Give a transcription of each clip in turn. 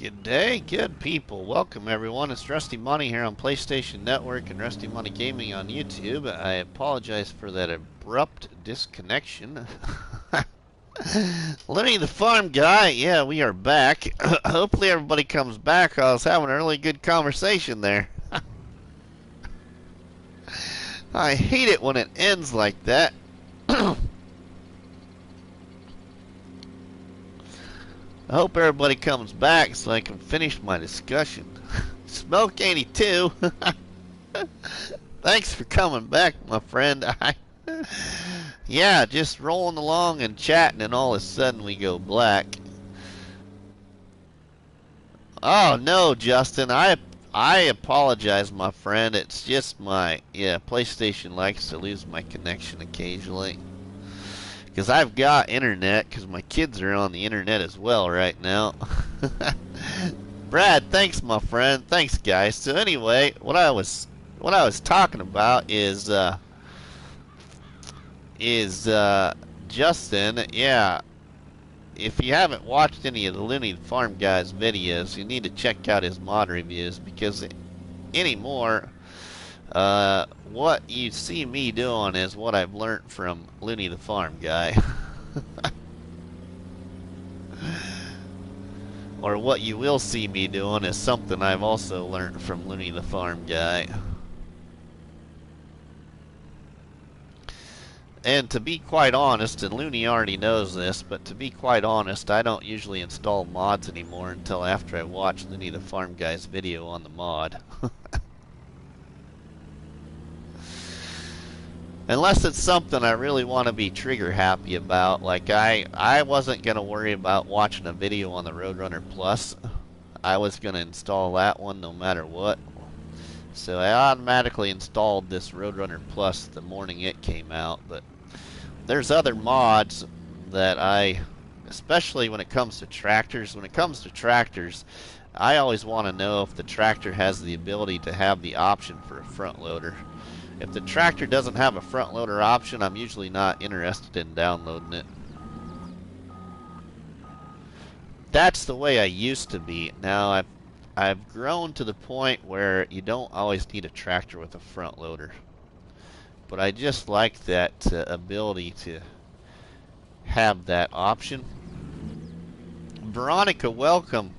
Good day, good people. Welcome everyone. It's RustyMoney here on PlayStation Network and RustyMoney Gaming on YouTube. I apologize for that abrupt disconnection. Lenny the Farm Guy, yeah, we are back. Hopefully everybody comes back. I was having a really good conversation there. I hate it when it ends like that. I hope everybody comes back so I can finish my discussion. Smoke82, thanks for coming back, my friend. Yeah, just rolling along and chatting, and all of a sudden we go black. Oh no, Justin, I apologize, my friend. It's just PlayStation likes to lose my connection occasionally. Because I've got internet, because my kids are on the internet as well right now. Brad, thanks, my friend. Thanks, guys. So anyway, what I was talking about is Justin. Yeah, if you haven't watched any of the Looney the Farm Guy's videos, you need to check out his mod reviews, because anymore, what you see me doing is what I've learned from Looney the Farm Guy. Or what you will see me doing is something I've also learned from Looney the Farm Guy. And to be quite honest, and Looney already knows this, but to be quite honest, I don't usually install mods anymore until after I watch Looney the Farm Guy's video on the mod. Unless it's something I really want to be trigger happy about. Like I wasn't going to worry about watching a video on the Roadrunner Plus. I was going to install that one no matter what. So I automatically installed this Roadrunner Plus the morning it came out. But there's other mods that especially when it comes to tractors. When it comes to tractors, I always want to know if the tractor has the ability to have the option for a front loader. If the tractor doesn't have a front loader option, I'm usually not interested in downloading it. That's the way I used to be. Now I've grown to the point where you don't always need a tractor with a front loader. But I just like that ability to have that option. Veronica, welcome.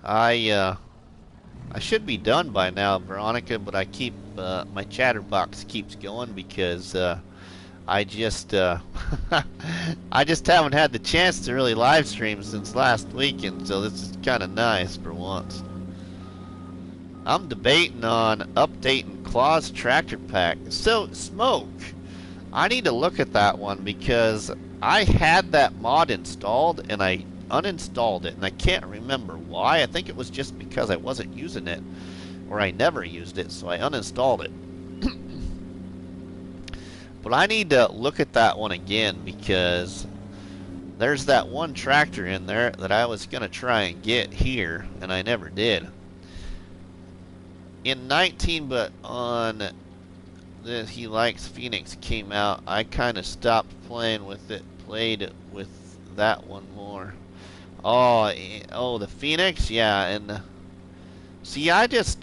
I should be done by now, Veronica, but I keep my chatterbox keeps going because I just I just haven't had the chance to really live stream since last weekend, so this is kind of nice for once. I'm debating on updating Claw's Tractor Pack. So Smoke, I need to look at that one because I had that mod installed and I uninstalled it, and I can't remember why. I think it was just because I wasn't using it, or I never used it, so I uninstalled it. But I need to look at that one again because there's that one tractor in there that I was going to try and get here, and I never did. In 19, but on the He Likes Phoenix came out, I kind of stopped playing with it, played with that one more. Oh, the Phoenix, yeah, and see, I'm just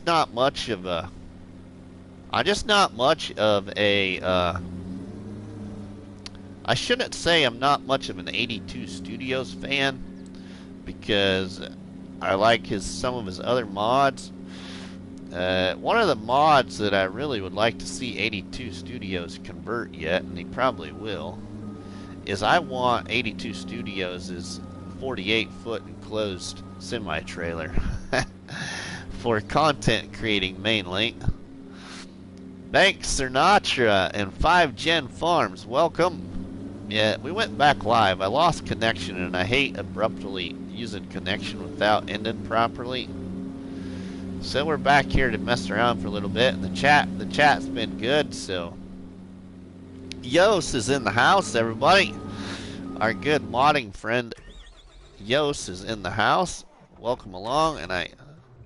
not much of a, I shouldn't say I'm not much of an 82 Studios fan because I like some of his other mods. One of the mods that I really would like to see 82 Studios convert yet, and he probably will, is I want 82 Studios' 48-foot enclosed semi-trailer for content creating mainly. Bank Sinatra and 5 Gen Farms, welcome. Yeah, we went back live. I lost connection, and I hate abruptly using connection without ending properly. So we're back here to mess around for a little bit, and the chat's been good. So Yos is in the house, everybody. Our good modding friend Yos is in the house. Welcome along, and I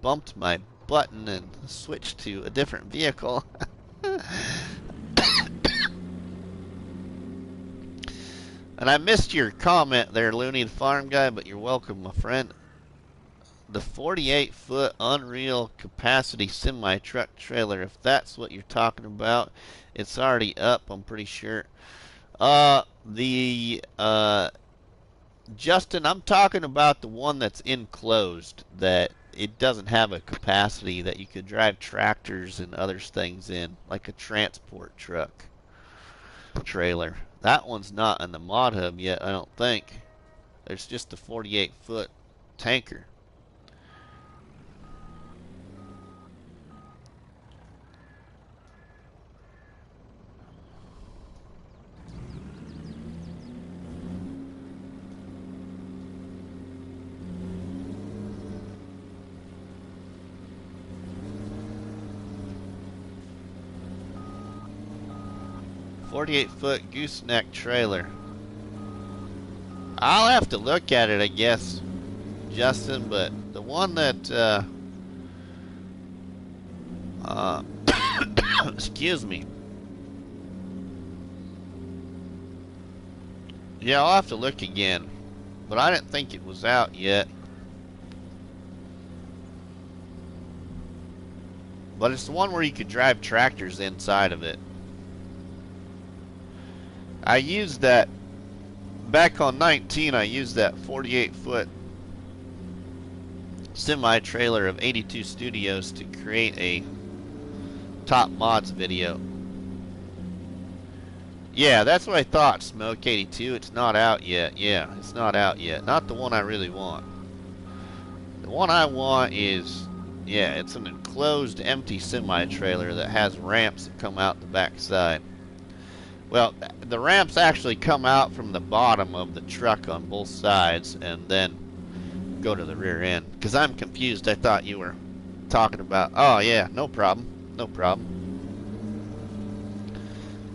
bumped my button and switched to a different vehicle. And I missed your comment there, Looney the Farm Guy, but you're welcome, my friend. the 48-foot Unreal Capacity Semi-Truck Trailer, if that's what you're talking about. It's already up, I'm pretty sure. Justin, I'm talking about the one that's enclosed, that it doesn't have a capacity that you could drive tractors and other things in, like a transport truck trailer. That one's not in the mod hub yet, I don't think. There's just a 48-foot tanker. .48-foot gooseneck trailer. I'll have to look at it, I guess, Justin, but the one that, excuse me. Yeah, I'll have to look again, but I didn't think it was out yet. But it's the one where you could drive tractors inside of it. I used that back on 19. I used that 48-foot semi-trailer of 82 Studios to create a top mods video. Yeah, that's what I thought, Smoke 82. It's not out yet. Yeah, it's not out yet. Not the one I really want. The one I want is, yeah, it's an enclosed empty semi-trailer that has ramps that come out the back side. Well, the ramps actually come out from the bottom of the truck on both sides and then go to the rear end. Because I'm confused. I thought you were talking about... Oh, yeah, no problem. No problem.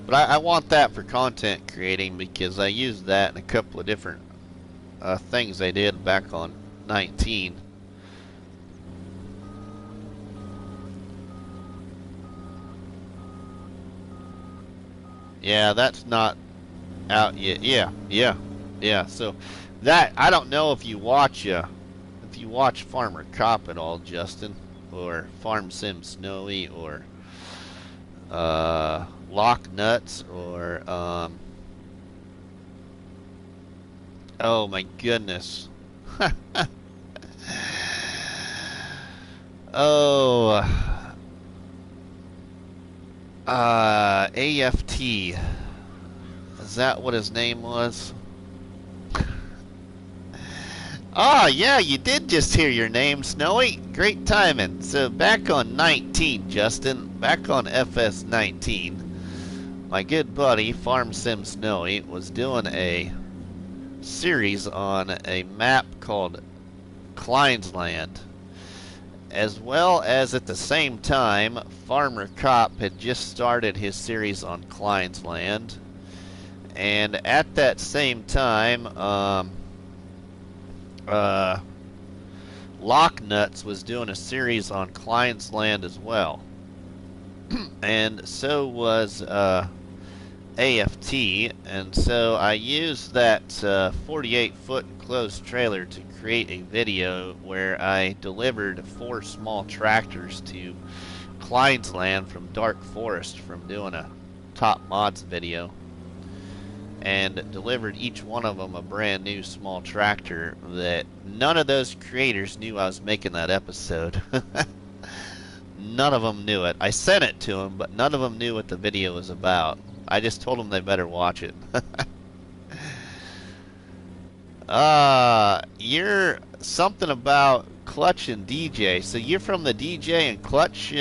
But I want that for content creating because I used that in a couple of different things I did back on 19. Yeah, that's not out yet. Yeah. So that, I don't know if you watch Farmer Cop at all, Justin, or Farm Sim Snowy, or Lock Nuts, or oh my goodness. Oh. AFT. Is that what his name was? Ah, yeah, you did just hear your name, Snowy. Great timing. So back on 19, Justin, back on FS19, my good buddy Farm Sim Snowy was doing a series on a map called Calmsden. As well as at the same time, Farmer Cop had just started his series on Calmsden. And at that same time, Lock Nuts was doing a series on Calmsden as well. And so was AFT. And so I used that 48-foot enclosed trailer to create a video where I delivered 4 small tractors to Calmsden from Dark Forest from doing a top mods video, and delivered each one of them a brand new small tractor that none of those creators knew I was making that episode. None of them knew it. I sent it to them, but none of them knew what the video was about. I just told them they better watch it. You're something about Clutch and DJ. So you're from the DJ and Clutch,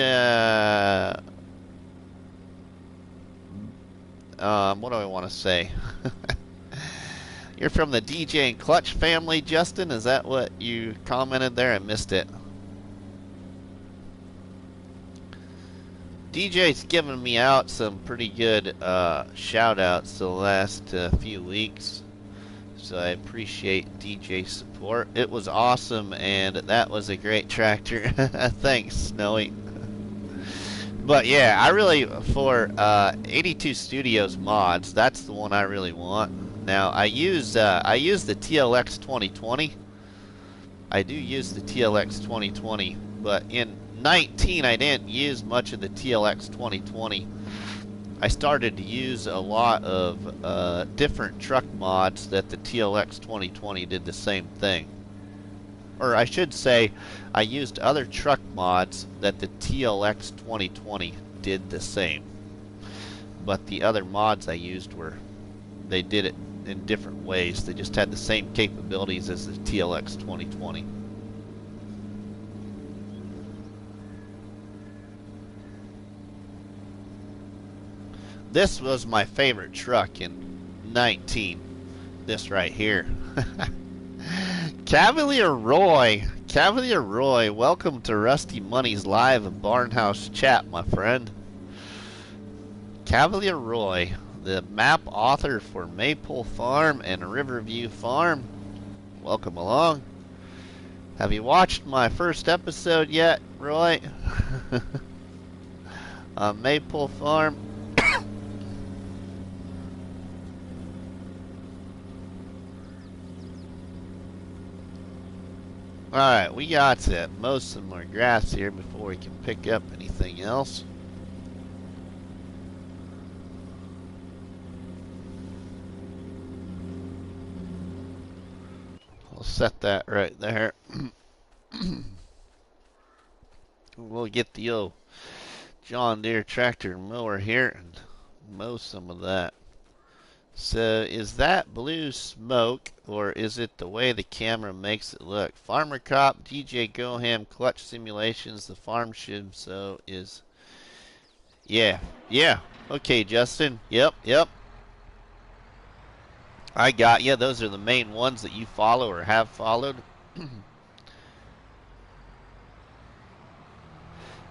what do I want to say? You're from the DJ and Clutch family, Justin? Is that what you commented there? I missed it. DJ's given me out some pretty good shout outs the last few weeks. So I appreciate DJ's support. It was awesome, and that was a great tractor. Thanks, Snowy. But yeah, I really, for 82 Studios mods, that's the one I really want. Now I use the TLX 2020 I do use the TLX 2020, but in 19 I didn't use much of the TLX 2020. I started to use a lot of different truck mods that the TLX 2020 did the same thing. Or I should say, I used other truck mods that the TLX 2020 did the same. But the other mods I used they did it in different ways. They just had the same capabilities as the TLX 2020. This was my favorite truck in 19. This right here. Cavalier Roy, welcome to Rusty Money's live Barnhouse chat, my friend. Cavalier Roy, the map author for Maple Farm and Riverview Farm. Welcome along. Have you watched my first episode yet, Roy? On Maple Farm. Alright, we got to mow some more grass here before we can pick up anything else. I'll set that right there. We'll get the old John Deere tractor mower here and mow some of that. So, is that blue smoke, or is it the way the camera makes it look? Farmer Cop, DJ Goham, Clutch Simulations, the farm shim, so is... Yeah. Okay, Justin. Yep. I got you. Those are the main ones that you follow or have followed.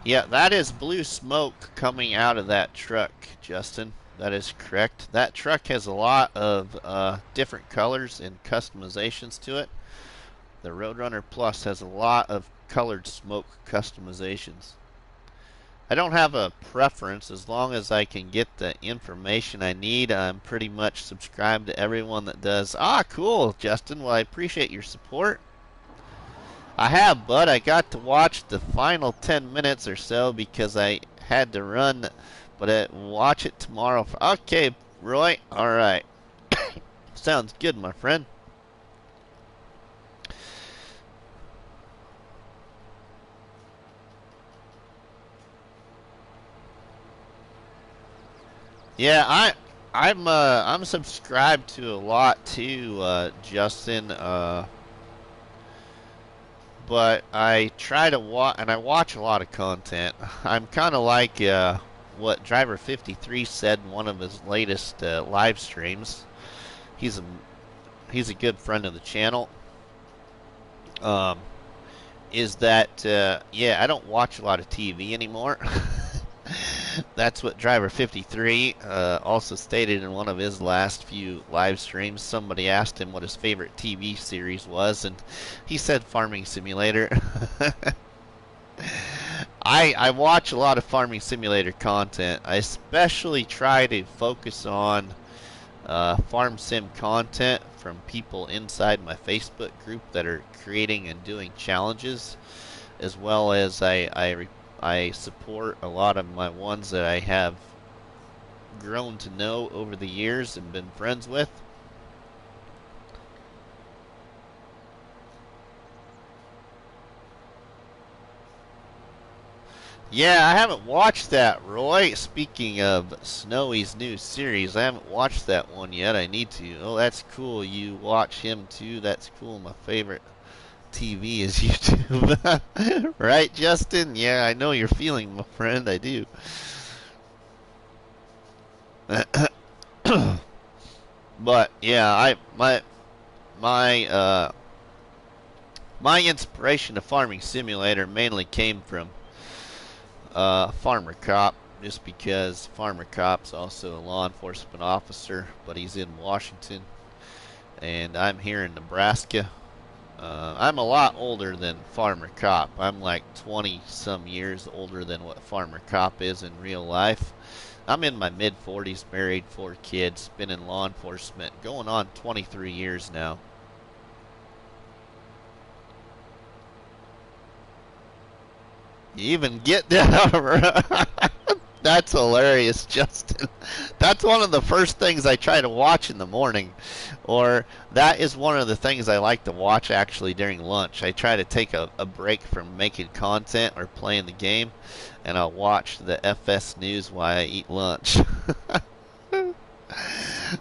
Yeah, that is blue smoke coming out of that truck, Justin. That is correct. That truck has a lot of different colors and customizations to it. The Roadrunner Plus has a lot of colored smoke customizations. I don't have a preference as long as I can get the information I need. I'm pretty much subscribed to everyone that does. Ah, cool, Justin. Well, I appreciate your support. I have, bud. I got to watch the final 10 minutes or so because I had to run. But watch it tomorrow. Okay, Roy. All right. Sounds good, my friend. Yeah, I'm subscribed to a lot too, Justin. But I try to watch, and I watch a lot of content. I'm kind of like what Driver53 said in one of his latest live streams. He's a good friend of the channel. Is that yeah, I don't watch a lot of TV anymore. That's what Driver53 also stated in one of his last few live streams. Somebody asked him what his favorite TV series was, and he said Farming Simulator. I watch a lot of Farming Simulator content. I especially try to focus on farm sim content from people inside my Facebook group that are creating and doing challenges, as well as I support a lot of my ones that I have grown to know over the years and been friends with. Yeah, I haven't watched that, Roy. Speaking of Snowy's new series, I haven't watched that one yet. I need to. Oh, that's cool. You watch him too. That's cool. My favorite TV is YouTube. Right, Justin? Yeah, I know you're feeling, my friend. I do. But yeah, my inspiration to Farming Simulator mainly came from Farmer Cop, just because Farmer Cop's also a law enforcement officer, but he's in Washington, and I'm here in Nebraska. I'm a lot older than Farmer Cop. I'm like 20 some years older than what Farmer Cop is in real life. I'm in my mid 40s, married, 4 kids, been in law enforcement going on 23 years now. You even get that. That's hilarious, Justin. That's one of the first things I try to watch in the morning. Or that is one of the things I like to watch actually during lunch. I try to take a break from making content or playing the game, and I'll watch the FS news while I eat lunch.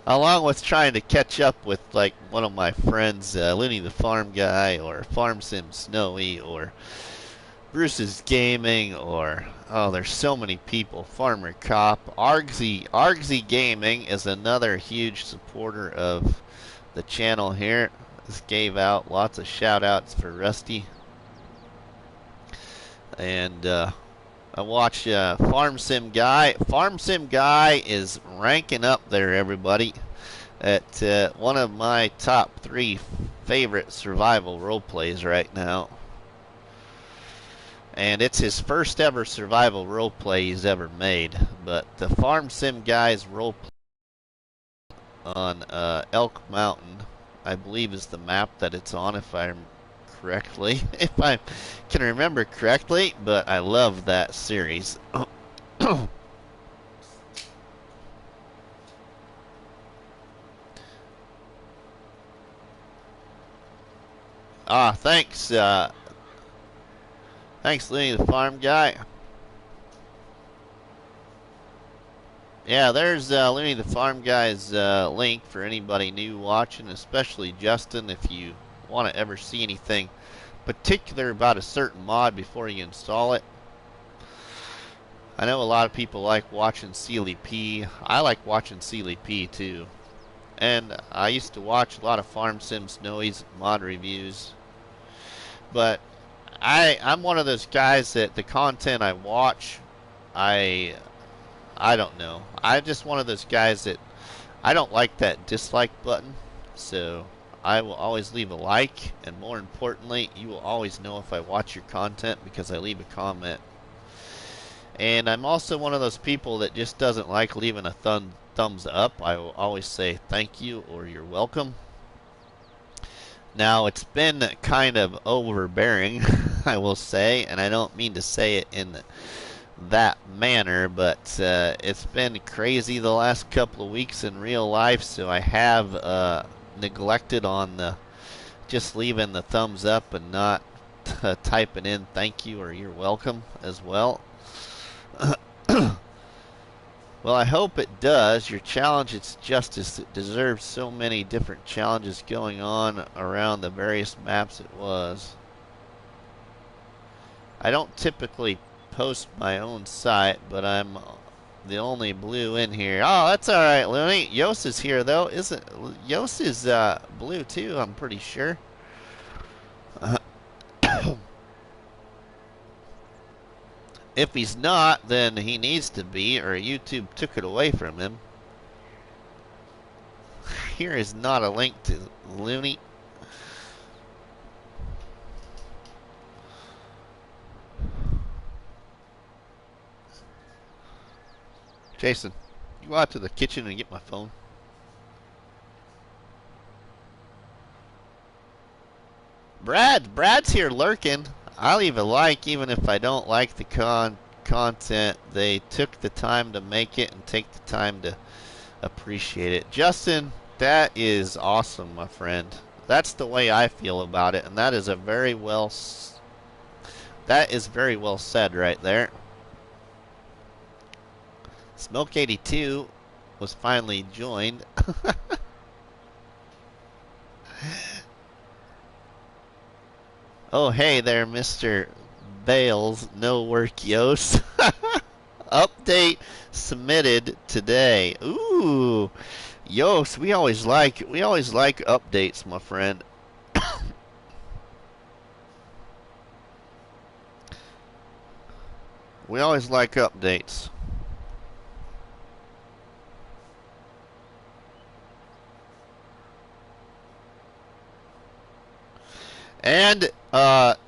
Along with trying to catch up with like one of my friends, Looney the Farm Guy, or Farm Sim Snowy, or Bruce's Gaming, or oh, there's so many people. Farmer Cop, Argsy Gaming is another huge supporter of the channel here. Just gave out lots of shout outs for Rusty. And I watch Farm Sim Guy. Farm Sim Guy is ranking up there, everybody, at one of my top 3 favorite survival role plays right now. And it's his first ever survival role play he's ever made. But the Farm Sim Guy's role play on Elk Mountain, I believe, is the map that it's on, if I if I can remember correctly. But I love that series. Thanks. Thanks, Looney the Farm Guy. Yeah, there's Looney the Farm Guy's link for anybody new watching, especially Justin, if you want to ever see anything particular about a certain mod before you install it. I know a lot of people like watching Sealy P. I like watching Sealy P too. And I used to watch a lot of Farm Sim Snowy's mod reviews. But I'm one of those guys that the content I watch, I don't know. I'm just one of those guys that I don't like that dislike button. So I will always leave a like, and more importantly, you will always know if I watch your content because I leave a comment. And I'm also one of those people that just doesn't like leaving a thumbs up. I will always say thank you or you're welcome. Now, it's been kind of overbearing, I will say, and I don't mean to say it in that manner, but it's been crazy the last couple of weeks in real life, so I have neglected on just leaving the thumbs up and not typing in thank you or you're welcome as well. Well, I hope it does. Your challenge, it's justice. It deserves so many different challenges going on around the various maps it was. I don't typically post my own site, but I'm the only blue in here. Oh, that's alright, Looney. Yos is here, though. Isn't Yos is blue, too, I'm pretty sure. If he's not, then he needs to be, or YouTube took it away from him. Here is not a link to Looney. Jason, you go out to the kitchen and get my phone. Brad's here lurking. I'll leave a like even if I don't like the content. They took the time to make it and take the time to appreciate it. Justin, that is awesome, my friend. That's the way I feel about it, and that is very well said right there. Smoke 82 was finally joined. Oh, hey there, Mr. Bales. No work, Yos. Update submitted today. Ooh, Yos. We always like updates, my friend. We always like updates. And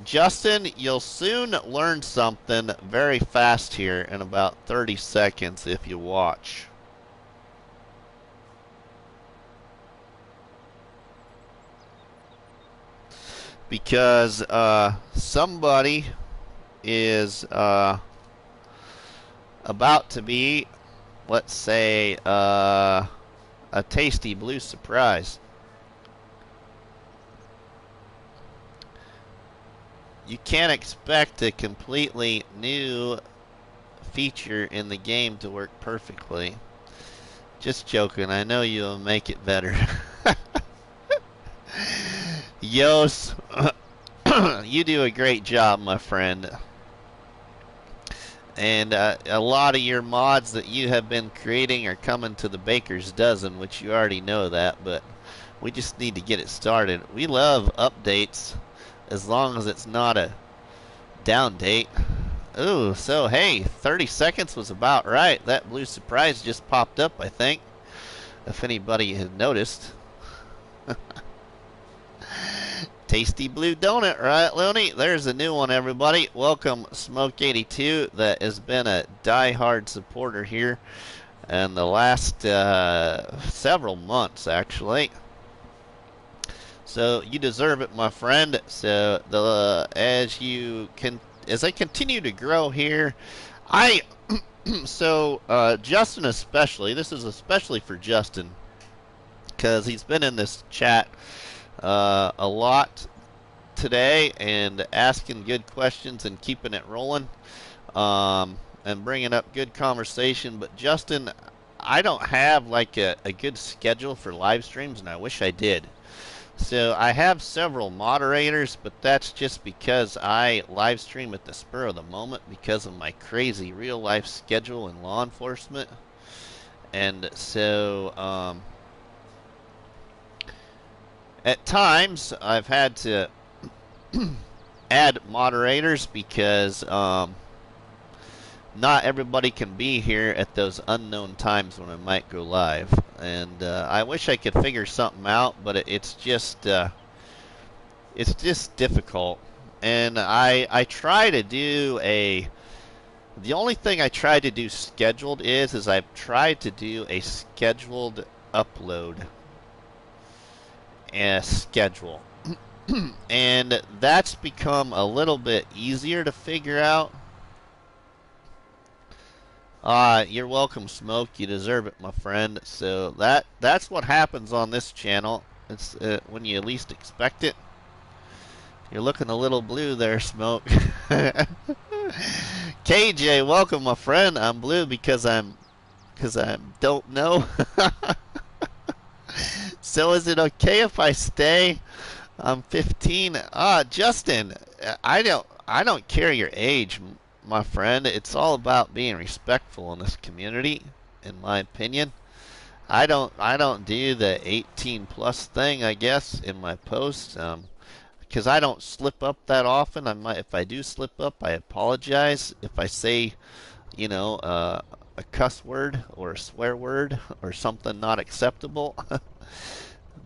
Justin, you'll soon learn something very fast here in about 30 seconds if you watch. Because somebody is about to be, let's say, a tasty blue surprise. You can't expect a completely new feature in the game to work perfectly. Just joking, I know you'll make it better. Yos, you do a great job, my friend. And a lot of your mods that you have been creating are coming to the baker's dozen, which you already know that, but we just need to get it started. We love updates as long as it's not a down date. Ooh, so hey, 30 seconds was about right. That blue surprise just popped up, I think, if anybody had noticed. Tasty blue donut, right, Looney? There's a new one, everybody. Welcome, Smoke82, that has been a die-hard supporter here in the last several months, actually. So you deserve it, my friend. So as I continue to grow here, Justin especially. This is especially for Justin because he's been in this chat a lot today and asking good questions and keeping it rolling and bringing up good conversation. But Justin, I don't have like a good schedule for live streams, and I wish I did. So I have several moderators, but that's just because I live stream at the spur of the moment because of my crazy real life schedule in law enforcement. And so at times I've had to add moderators because not everybody can be here at those unknown times when I might go live. And I wish I could figure something out, but it's just difficult. And I try to do the only thing I try to do scheduled is I've tried to do a scheduled upload schedule. And that's become a little bit easier to figure out. You're welcome, Smoke. You deserve it, my friend. So that's what happens on this channel. It's when you least expect it. You're looking a little blue there, Smoke. KJ, welcome, my friend. I'm blue because I don't know. So is it okay if I stay? I'm 15. Justin, I don't care your age, my friend. It's all about being respectful in this community, in my opinion. I don't do the 18 plus thing, I guess, in my posts, because I don't slip up that often. If I do slip up, I apologize. If I say, you know, a cuss word or a swear word or something not acceptable,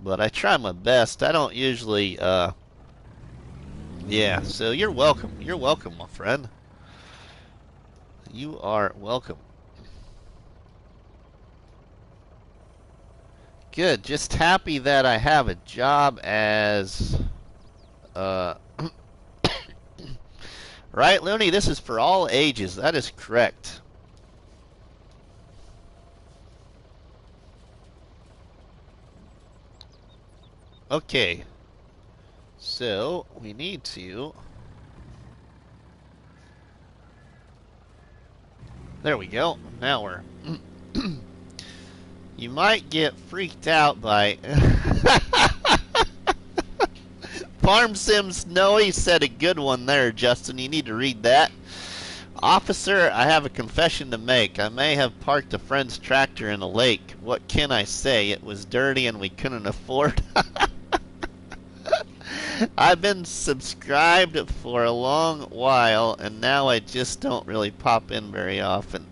but I try my best. I don't usually. Yeah. So you're welcome. You're welcome, my friend. You are welcome. Good. Just happy that I have a job as right, Looney? This is for all ages. That is correct. Okay. So we need to. There we go. Now we're. You might get freaked out by. Farm Sim Snowy said a good one there, Justin. You need to read that. Officer, I have a confession to make. I may have parked a friend's tractor in a lake. What can I say? It was dirty and we couldn't afford. I've been subscribed for a long while, and now I just don't really pop in very often.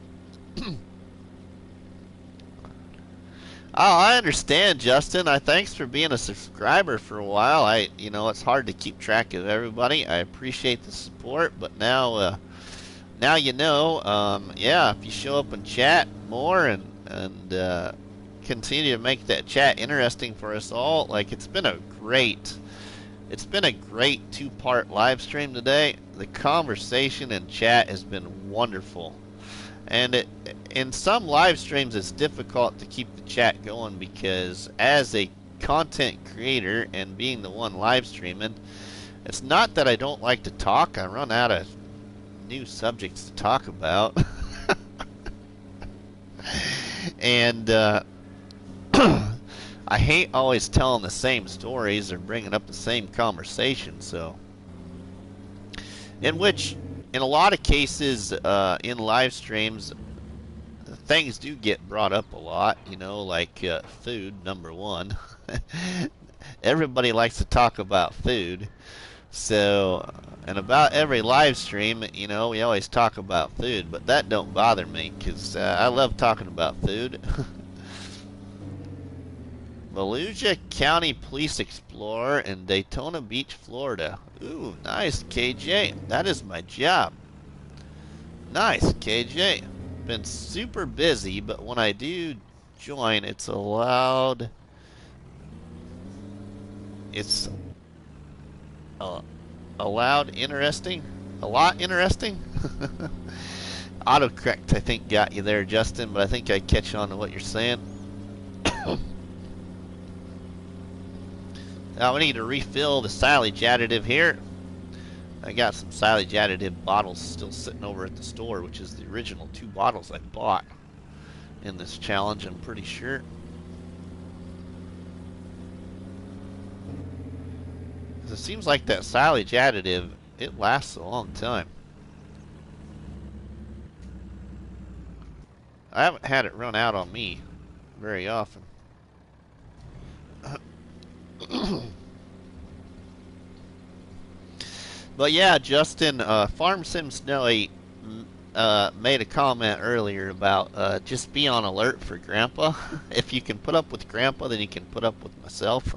Oh, I understand, Justin. Thanks for being a subscriber for a while. You know, it's hard to keep track of everybody. I appreciate the support, but now you know. Yeah, if you show up and chat more and continue to make that chat interesting for us all, like it's been a great It's been a great two-part live stream today. The conversation in chat has been wonderful. And in some live streams, it's difficult to keep the chat going because as a content creator and being the one live streaming, it's not that I don't like to talk. I run out of new subjects to talk about. And I hate always telling the same stories or bringing up the same conversation. So, in a lot of cases, in live streams, things do get brought up a lot, you know, like food, number one. Everybody likes to talk about food. So, and about every live stream, you know, we always talk about food, but that don't bother me because I love talking about food. Volusia County Police Explorer in Daytona Beach, Florida. Ooh, nice, KJ. That is my job. Nice, KJ. Been super busy, but when I do join, it's allowed. It's allowed interesting. A lot interesting. Autocorrect, I think, got you there, Justin, but I think I catch on to what you're saying. Now we need to refill the silage additive here. I got some silage additive bottles still sitting over at the store, which is the original 2 bottles I bought in this challenge, I'm pretty sure. It seems like that silage additive, it lasts a long time. I haven't had it run out on me very often. But yeah, Justin, Farm Sim Snowy made a comment earlier about just be on alert for Grandpa. If you can put up with Grandpa, then you can put up with myself.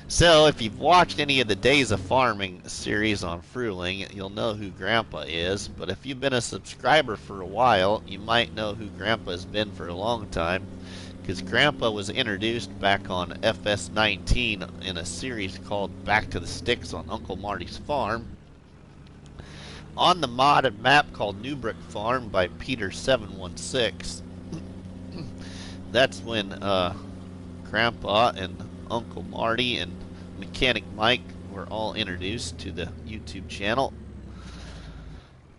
So if you've watched any of the Days of Farming series on Fruling, you'll know who Grandpa is. But if you've been a subscriber for a while, you might know who Grandpa has been for a long time. Because Grandpa was introduced back on FS22 in a series called Back to the Sticks on Uncle Marty's Farm, on the modded map called Newbrook Farm by Peter716. That's when Grandpa and Uncle Marty and Mechanic Mike were all introduced to the YouTube channel.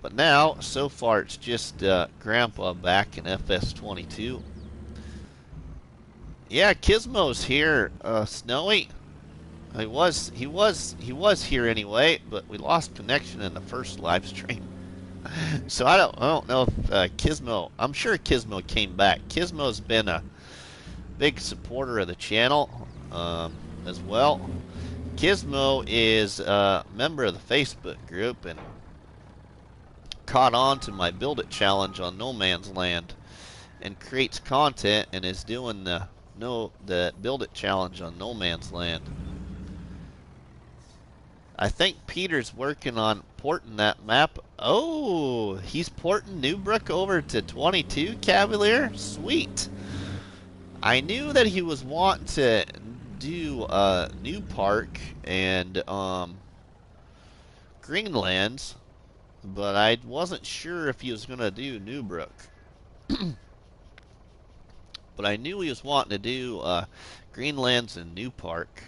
But now, so far, it's just Grandpa back in FS22. Yeah, Gizmo's here, Snowy. He was here anyway, but we lost connection in the first live stream. So I don't know if Gizmo. I'm sure Gizmo came back. Gizmo's been a big supporter of the channel as well. Gizmo is a member of the Facebook group and caught on to my Build It challenge on No Man's Land and creates content and is doing the Build It challenge on No Man's Land. I think Peter's working on porting that map. Oh, he's porting Newbrook over to 22, Cavalier? Sweet. I knew that he was wanting to do New Park and Greenlands, but I wasn't sure if he was going to do Newbrook. But I knew he was wanting to do Greenlands and New Park.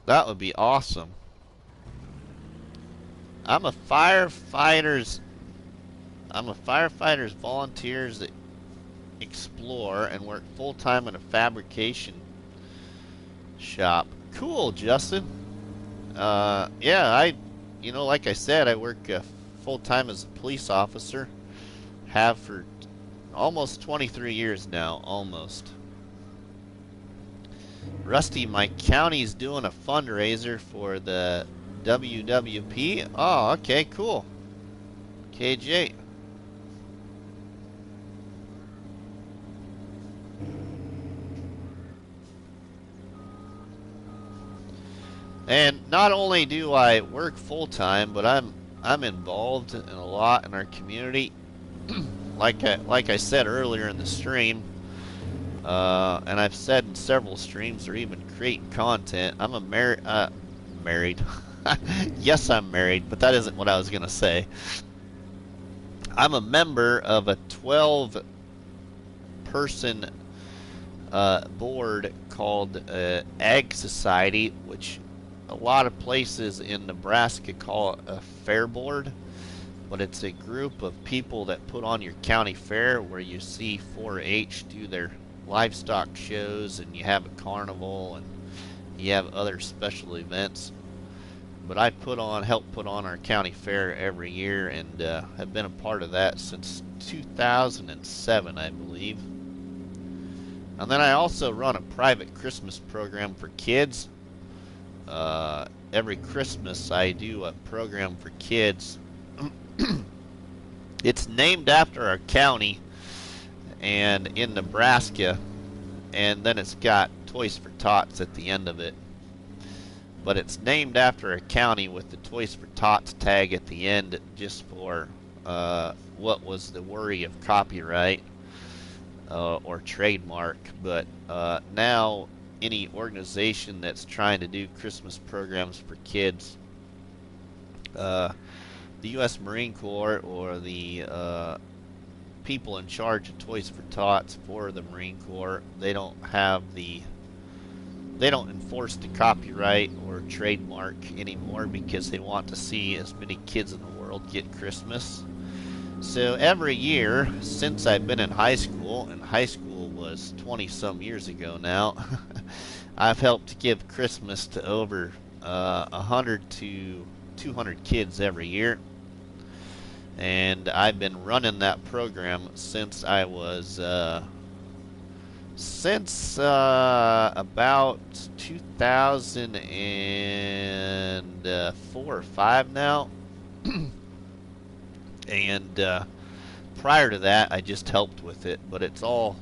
That would be awesome. I'm a firefighter's volunteers that explore and work full-time in a fabrication shop. Cool, Justin. Yeah, you know, like I said, I work full-time as a police officer. Have for almost 23 years now, almost. Rusty, my county's doing a fundraiser for the WWP. Oh, okay, cool. KJ. And not only do I work full-time, but I'm involved in a lot in our community. like I said earlier in the stream, and I've said in several streams or even creating content, I'm a married. Yes, I'm married, but that isn't what I was gonna say. I'm a member of a 12-person board called Ag Society, which a lot of places in Nebraska call it a fair board, but it's a group of people that put on your county fair where you see 4-H do their livestock shows, and you have a carnival, and you have other special events. But I help put on our county fair every year, and have been a part of that since 2007, I believe. And then I also run a private Christmas program for kids. Every Christmas I do a program for kids. It's named after our county and in Nebraska, and then it's got Toys for Tots at the end of it. But it's named after a county with the Toys for Tots tag at the end, just for what was the worry of copyright or trademark. But now any organization that's trying to do Christmas programs for kids, the U.S. Marine Corps or the people in charge of Toys for Tots for the Marine Corps, they don't enforce the copyright or trademark anymore, because they want to see as many kids in the world get Christmas. So every year since I've been in high school, and high school was 20 some years ago now, I've helped give Christmas to over 100 to 200 kids every year. And I've been running that program since I was about 2004 or 5 now. And prior to that, I just helped with it, but it's all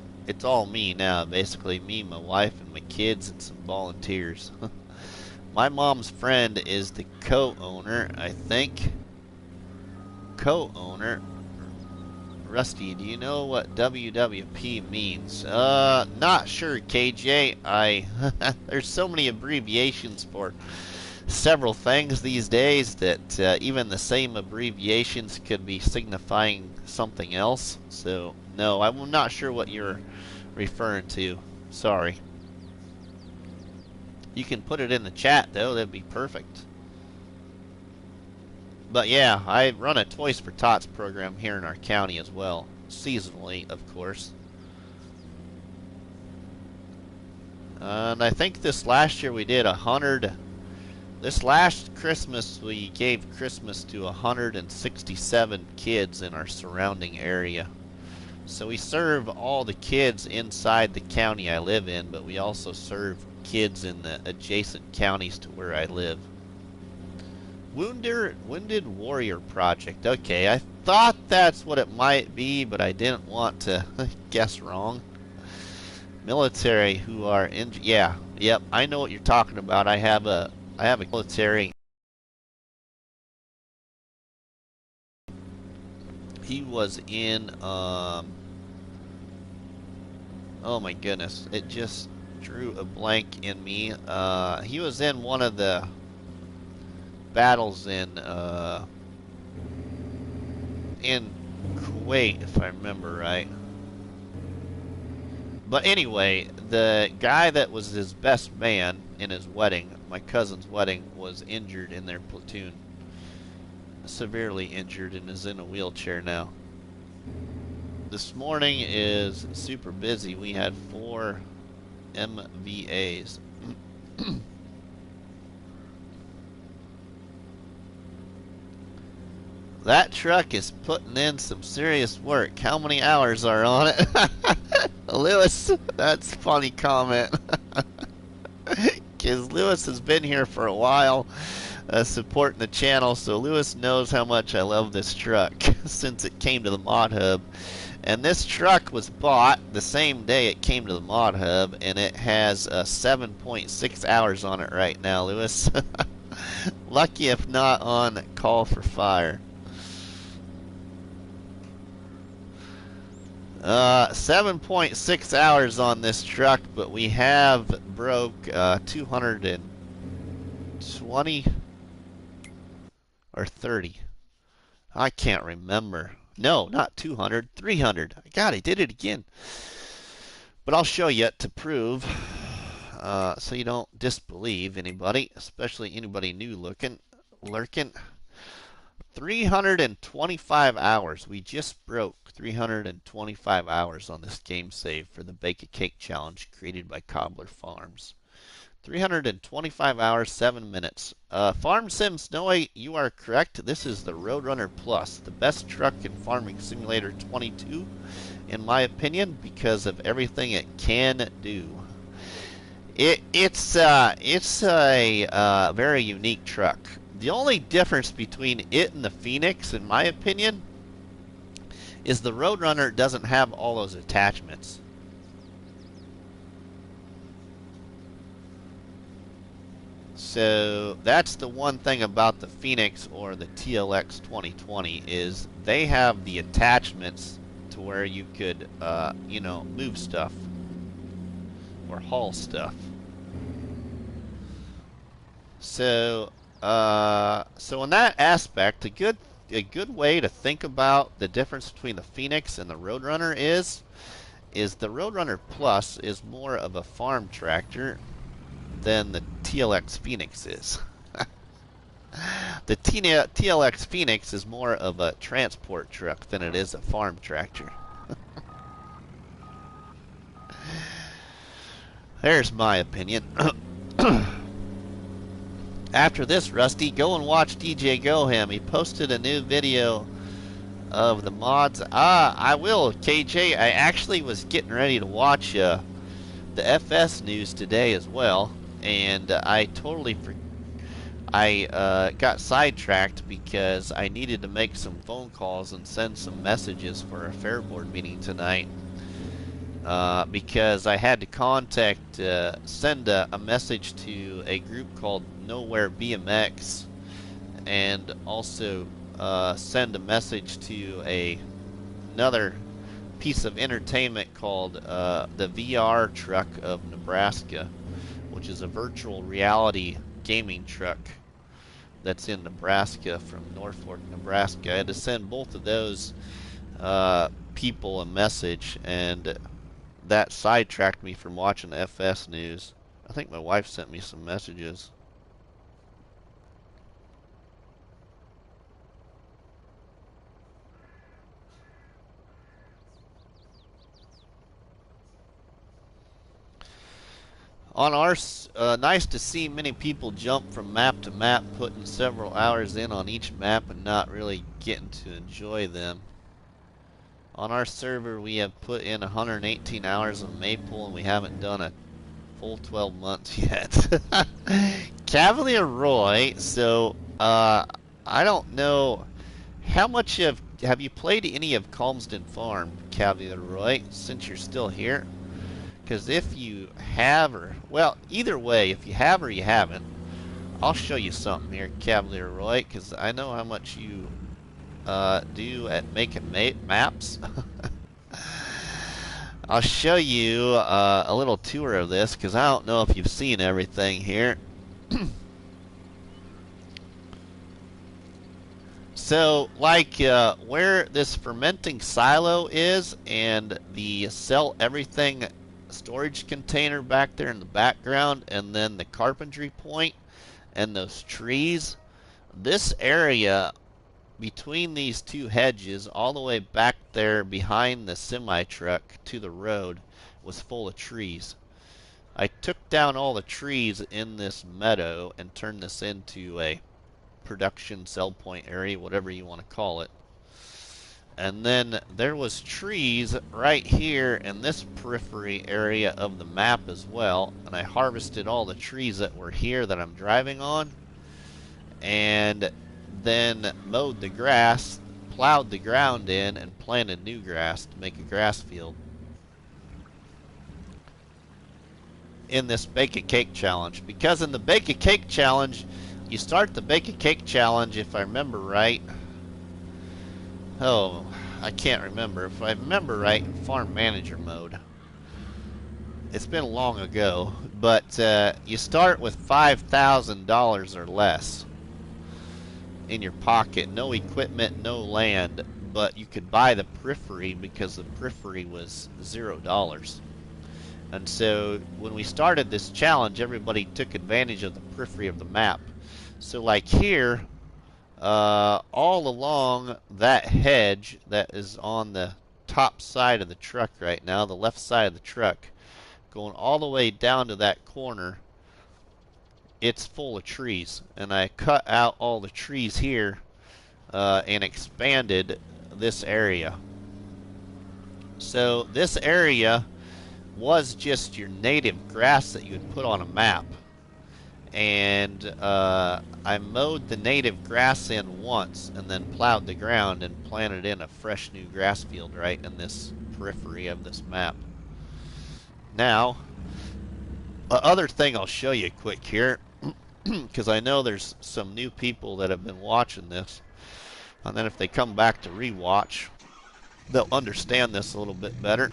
me now. Basically, me, my wife, and my kids, and some volunteers. My mom's friend is the co-owner, I think. Co-owner. Rusty, do you know what WWP means? Not sure, KJ. There's so many abbreviations for several things these days that even the same abbreviations could be signifying something else. So, no, I'm not sure what you're referring to. Sorry. You can put it in the chat, though. That'd be perfect. But yeah, I run a Toys for Tots program here in our county as well. Seasonally, of course. And I think this last year we did 100. This last Christmas we gave Christmas to 167 kids in our surrounding area. So we serve all the kids inside the county I live in, but we also serve kids in the adjacent counties to where I live. Wounded Warrior Project. Okay, I thought that's what it might be, but I didn't want to guess wrong. Military who are injured. Yeah, yep, I know what you're talking about. I have a military. He was in oh my goodness, it just drew a blank in me. He was in one of the battles in Kuwait, if I remember right. But anyway, the guy that was his best man in his wedding, my cousin's wedding, was injured in their platoon. Severely injured, and is in a wheelchair now. This morning is super busy. We had 4 MVAs. That truck is putting in some serious work. How many hours are on it? Lewis, that's a funny comment. Because Lewis has been here for a while supporting the channel, so Lewis knows how much I love this truck since it came to the Mod Hub. And this truck was bought the same day it came to the Mod Hub, and it has 7.6 hours on it right now, Lewis. Lucky if not on call for fire. 7.6 hours on this truck, but we have broke 220 or 30. I can't remember. No, not 200, 300. God, I did it again. But I'll show you to prove, so you don't disbelieve anybody, especially anybody new lurking. 325 hours. We just broke 325 hours on this game save for the Bake a Cake Challenge created by Cobbler Farms. 325 hours, 7 minutes. Farm Sim Snowy, you are correct. This is the Roadrunner Plus, the best truck in Farming Simulator 22, in my opinion, because of everything it can do. It's a very unique truck. The only difference between it and the Phoenix, in my opinion, is the Roadrunner doesn't have all those attachments. So that's the one thing about the Phoenix or the TLX 2020 is they have the attachments to where you could, you know, move stuff or haul stuff. So in that aspect, a good way to think about the difference between the Phoenix and the Roadrunner is the Roadrunner Plus is more of a farm tractor than the TLX Phoenix is. The TLX Phoenix is more of a transport truck than it is a farm tractor. There's my opinion. After this, Rusty, go and watch DJ Goham. He posted a new video of the mods. I will, KJ. I actually was getting ready to watch the FS news today as well, and I totally got sidetracked because I needed to make some phone calls and send some messages for a fair board meeting tonight. Because I had to send a message to a group called Nowhere BMX, and also send a message to another piece of entertainment called the VR Truck of Nebraska, which is a virtual reality gaming truck that's in Nebraska from Norfolk, Nebraska. I had to send both of those people a message, and that sidetracked me from watching the FS news. I think my wife sent me some messages. On ours, nice to see many people jump from map to map, putting several hours in on each map and not really getting to enjoy them. On our server, we have put in 118 hours of Maple, and we haven't done a full 12 months yet. Cavalier Roy, so I don't know how much have you played any of Calmsden Farm, Cavalier Roy, since you're still here? Because if you have, or well, either way, if you have or you haven't, I'll show you something here, Cavalier Roy, because I know how much you do at making maps. I'll show you a little tour of this because I don't know if you've seen everything here. So, like where this fermenting silo is and the sell everything storage container back there in the background, and then the carpentry point and those trees, this area between these two hedges all the way back there behind the semi-truck to the road was full of trees. I took down all the trees in this meadow and turned this into a production sell point area, whatever you want to call it. And then there was trees right here in this periphery area of the map as well, and I harvested all the trees that were here that I'm driving on, and then mowed the grass, plowed the ground in, and planted new grass to make a grass field in this Bake a Cake Challenge. Because in the Bake a Cake Challenge, you start the Bake a Cake Challenge, if I remember right, I can't remember. If I remember right, in farm manager mode. It's been long ago, but you start with $5,000 or less in your pocket. No equipment, no land, but you could buy the periphery because the periphery was $0. And so when we started this challenge, everybody took advantage of the periphery of the map. So like here, all along that hedge that is on the top side of the truck right now, the left side of the truck, going all the way down to that corner, it's full of trees. And I cut out all the trees here and expanded this area. So this area was just your native grass that you would put on a map. And I mowed the native grass in once and then plowed the ground and planted in a fresh new grass field right in this periphery of this map. Now, the other thing I'll show you quick here, because I know there's some new people that have been watching this, and then if they come back to rewatch, they'll understand this a little bit better.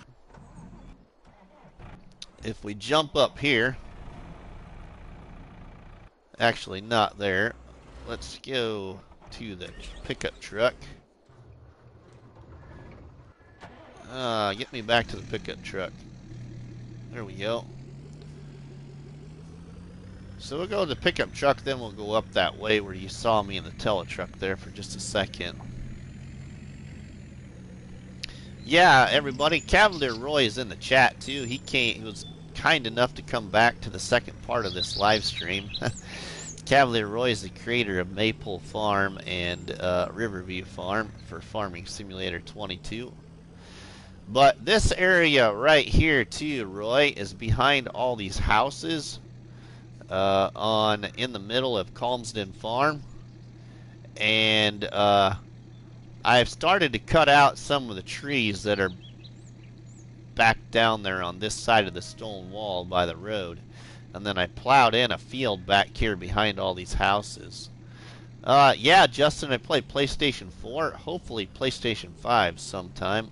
If we jump up here, actually not there, let's go to the pickup truck. Get me back to the pickup truck. There we go. So we'll go to the pickup truck, then we'll go up that way where you saw me in the tele-truck there for just a second. Yeah, everybody, Cavalier Roy is in the chat too. He was kind enough to come back to the second part of this live stream. Cavalier Roy is the creator of Maple Farm and Riverview Farm for Farming Simulator 22. But this area right here too, Roy, is behind all these houses in the middle of Calmsden Farm. And I've started to cut out some of the trees that are back down there on this side of the stone wall by the road. And then I plowed in a field back here behind all these houses. Yeah, Justin, I play PlayStation 4. Hopefully PlayStation 5 sometime.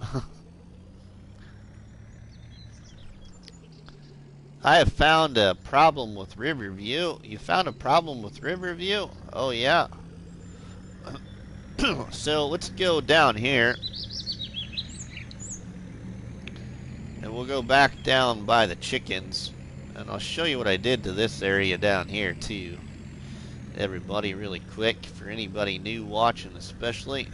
I have found a problem with Riverview. You found a problem with Riverview? Oh, yeah. So let's go down here. And we'll go back down by the chickens. And I'll show you what I did to this area down here, too. Everybody, really quick, for anybody new watching especially.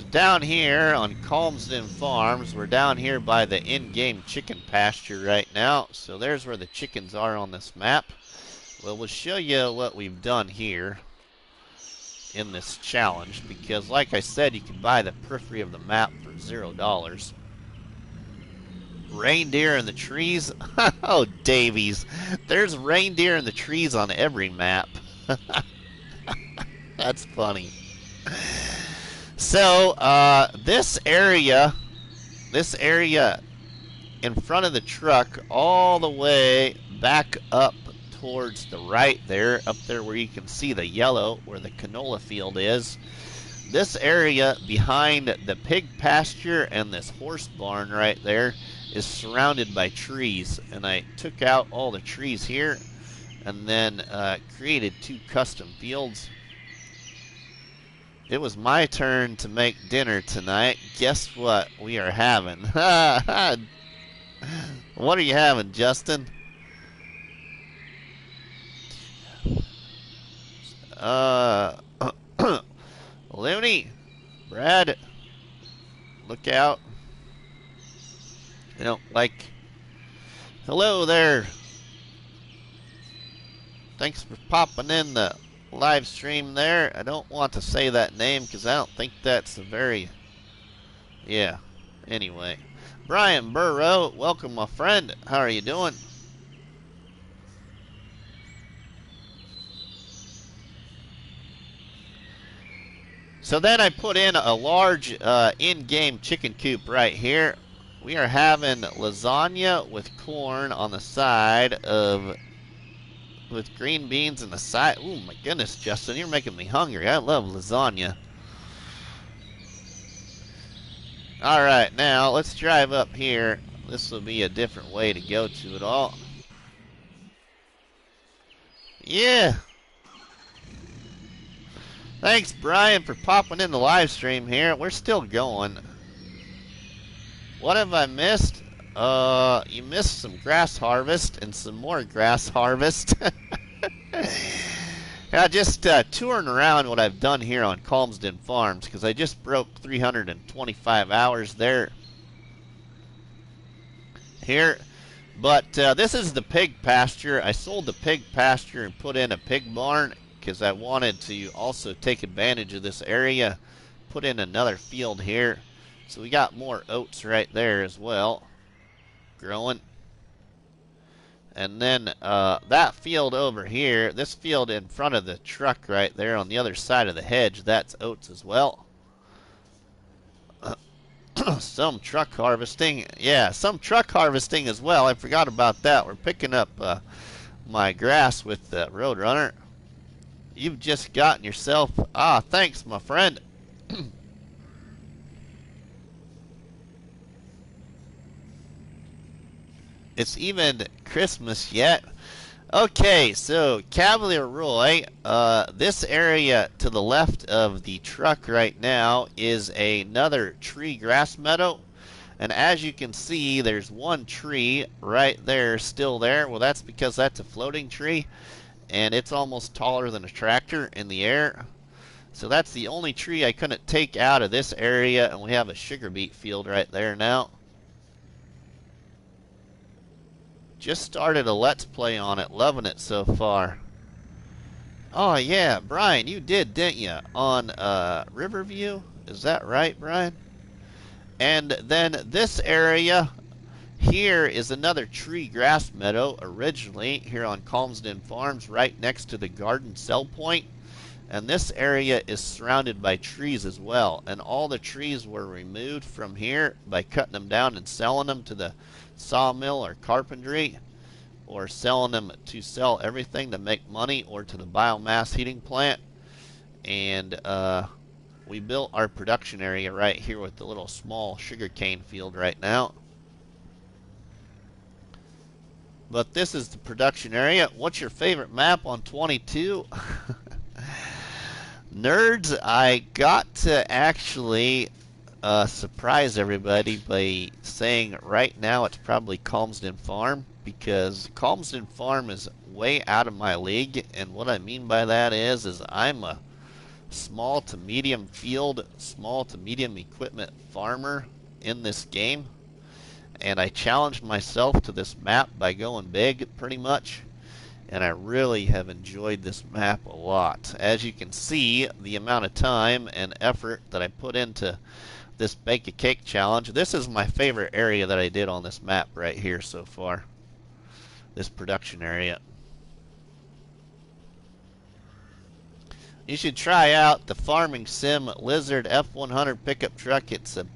Down here on Calmsden Farms, we're down here by the in-game chicken pasture right now. So there's where the chickens are on this map. Well, we'll show you what we've done here in this challenge, because like I said, you can buy the periphery of the map for $0. Reindeer in the trees? Oh, Davies. There's reindeer in the trees on every map. That's funny. So, this area in front of the truck, all the way back up towards the right there, up there where you can see the yellow, where the canola field is. This area behind the pig pasture and this horse barn right there is surrounded by trees. And I took out all the trees here and then created 2 custom fields. It was my turn to make dinner tonight. Guess what we are having? What are you having, Justin? Looney, Brad, look out. You know, like, hello there. Thanks for popping in the live stream there. I don't want to say that name because I don't think that's a very, yeah, anyway. Brian Burrow, welcome my friend. How are you doing? So then I put in a large in-game chicken coop right here. We are having lasagna with corn on the side of, with green beans on the side. Oh my goodness, Justin, you're making me hungry. I love lasagna. All right, now let's drive up here. This will be a different way to go to it all. Yeah. Thanks, Brian, for popping in the live stream here. We're still going. What have I missed? You missed some grass harvest and some more grass harvest. Yeah, just touring around what I've done here on Calmsden Farms, because I just broke 325 hours there. Here. But this is the pig pasture. I sold the pig pasture and put in a pig barn because I wanted to also take advantage of this area. Put in another field here. So we got more oats right there as well, growing. And then that field over here, this field in front of the truck right there on the other side of the hedge, that's oats as well. Some truck harvesting. Yeah, some truck harvesting as well. I forgot about that. We're picking up my grass with the Roadrunner. You've just gotten yourself... Ah, thanks, my friend. It's even Christmas yet. Okay, so Cavalier Roy, this area to the left of the truck right now is another tree grass meadow. And as you can see, there's one tree right there still there. Well, that's because that's a floating tree, and it's almost taller than a tractor in the air. So that's the only tree I couldn't take out of this area, and we have a sugar beet field right there now. Just started a Let's Play on it. Loving it so far. Oh, yeah. Brian, you did, didn't you? On Riverview? Is that right, Brian? And then this area here is another tree grass meadow originally here on Calmsden Farms, right next to the garden sell point. And this area is surrounded by trees as well. And all the trees were removed from here by cutting them down and selling them to the sawmill or carpentry, or selling them to sell everything to make money, or to the biomass heating plant. And we built our production area right here with the little small sugarcane field right now. But this is the production area. What's your favorite map on 22? Nerds, I got to actually surprise everybody by saying right now it's probably Calmsden Farm, because Calmsden Farm is way out of my league. And what I mean by that is I'm a small to medium field, small to medium equipment farmer in this game, and I challenged myself to this map by going big pretty much, and I really have enjoyed this map a lot. As you can see, the amount of time and effort that I put into this bake a cake challenge. This is my favorite area that I did on this map right here so far, this production area. You should try out the Farming Sim Lizard F100 pickup truck. It's a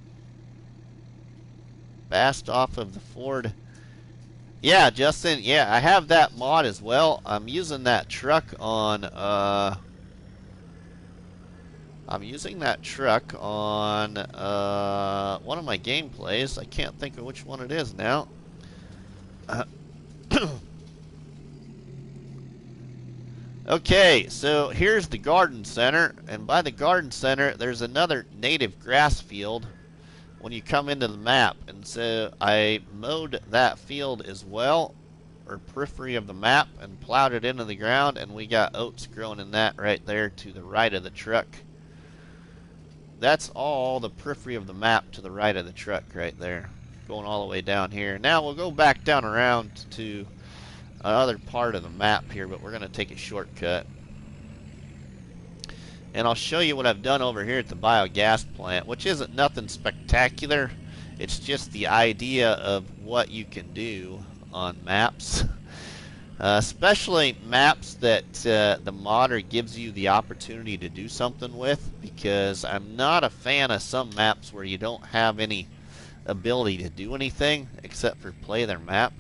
bast off of the Ford. Yeah, Justin, yeah, I have that mod as well. I'm using that truck on one of my gameplays. I can't think of which one it is now. Okay, so here's the garden center, and by the garden center there's another native grass field when you come into the map, and so I mowed that field as well, or periphery of the map, and plowed it into the ground, and we got oats growing in that right there to the right of the truck. That's all the periphery of the map to the right of the truck right there, going all the way down here. Now we'll go back down around to another part of the map here, but we're going to take a shortcut. And I'll show you what I've done over here at the biogas plant, which isn't nothing spectacular. It's just the idea of what you can do on maps. Especially maps that the modder gives you the opportunity to do something with, because I'm not a fan of some maps where you don't have any ability to do anything except for play their map.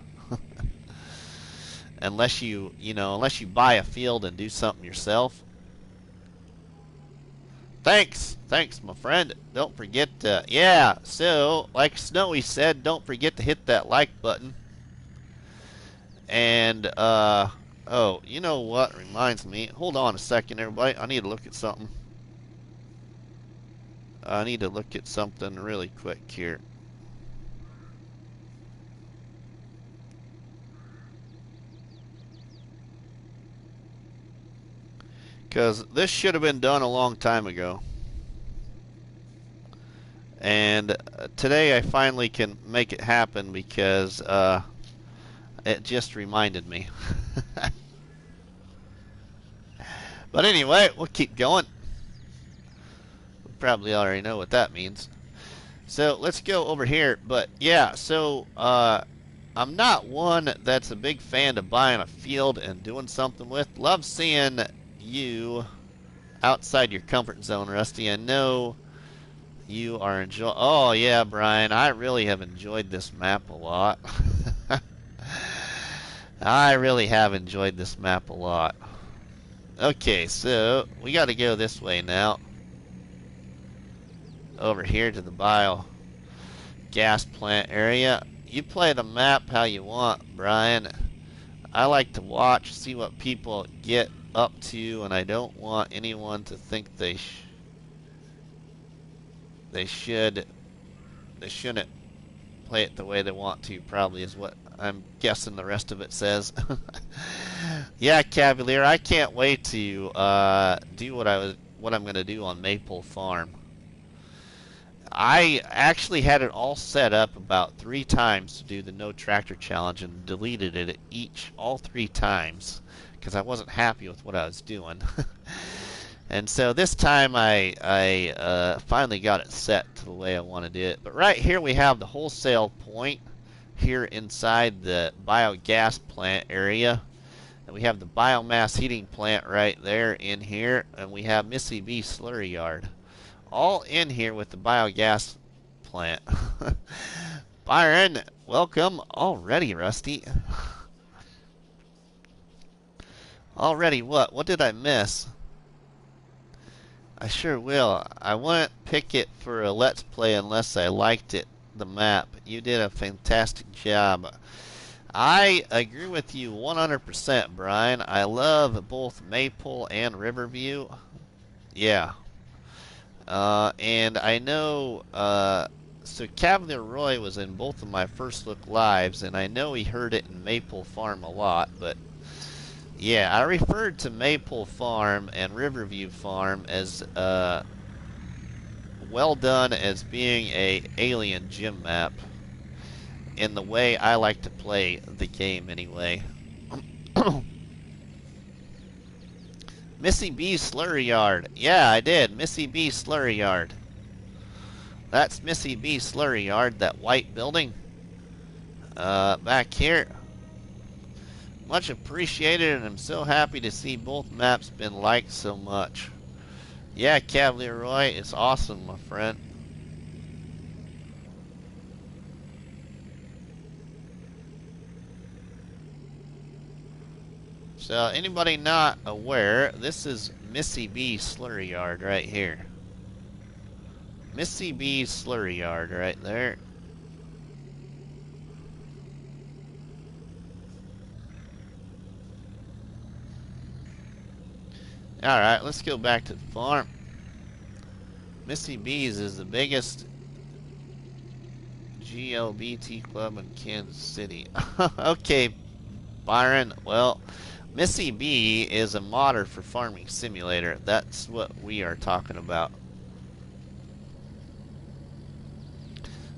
Unless unless you buy a field and do something yourself. Thanks, my friend. Don't forget to, yeah, so, like Snowy said, don't forget to hit that like button. And, oh, you know what reminds me? Hold on a second, everybody. I need to look at something. I need to look at something really quick here. Because this should have been done a long time ago. And today I finally can make it happen because it just reminded me. But anyway, we'll keep going. We probably already know what that means. So let's go over here. But yeah, so I'm not one that's a big fan of buying a field and doing something with. Love seeing you outside your comfort zone, Rusty. I know you are enjoying. Oh yeah, Brian, I really have enjoyed this map a lot. I really have enjoyed this map a lot. Okay, so we got to go this way now. Over here to the biogas plant area. You play the map how you want, Brian. I like to watch, see what people get up to, and I don't want anyone to think they shouldn't play it the way they want to, probably is what I'm guessing the rest of it says. Yeah, Cavalier, I can't wait to do what I'm going to do on Maple Farm. I actually had it all set up about 3 times to do the no tractor challenge and deleted it all 3 times because I wasn't happy with what I was doing. And so this time I finally got it set to the way I wanted it. But right here we have the wholesale point here inside the biogas plant area. And we have the biomass heating plant right there in here. And we have Missy B slurry yard. All in here with the biogas plant. Byron, welcome already, Rusty. Already what? What did I miss? I sure will. I wouldn't pick it for a Let's Play unless I liked it, the map. You did a fantastic job. I agree with you 100%, Brian. I love both Maple and Riverview. Yeah. And I know, so Cavalier Roy was in both of my First Look lives, and I know he heard it in Maple Farm a lot, but yeah, I referred to Maple Farm and Riverview Farm as well done as being a alien gym map in the way I like to play the game anyway. Missy B slurry yard. Yeah, I did. Missy B slurry yard. That's Missy B slurry yard, that white building. Back here. Much appreciated, and I'm so happy to see both maps been liked so much. Yeah, Cavalier Roy, it's awesome, my friend. So, anybody not aware, this is Missy B slurry yard right here. Missy B slurry yard right there. Alright, let's go back to the farm. Missy B's is the biggest GLBT club in Kansas City. Okay, Byron, well, Missy B is a modder for Farming Simulator. That's what we are talking about.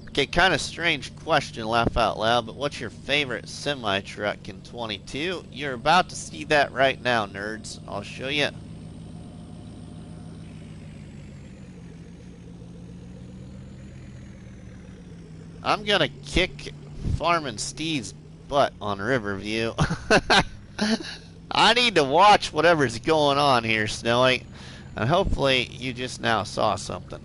Okay, kind of strange question, laugh out loud, but what's your favorite semi-truck in 22? You're about to see that right now, nerds. I'll show you. I'm gonna kick Farmin' Steve's butt on Riverview. I need to watch whatever's going on here, Snowy. And hopefully you just now saw something.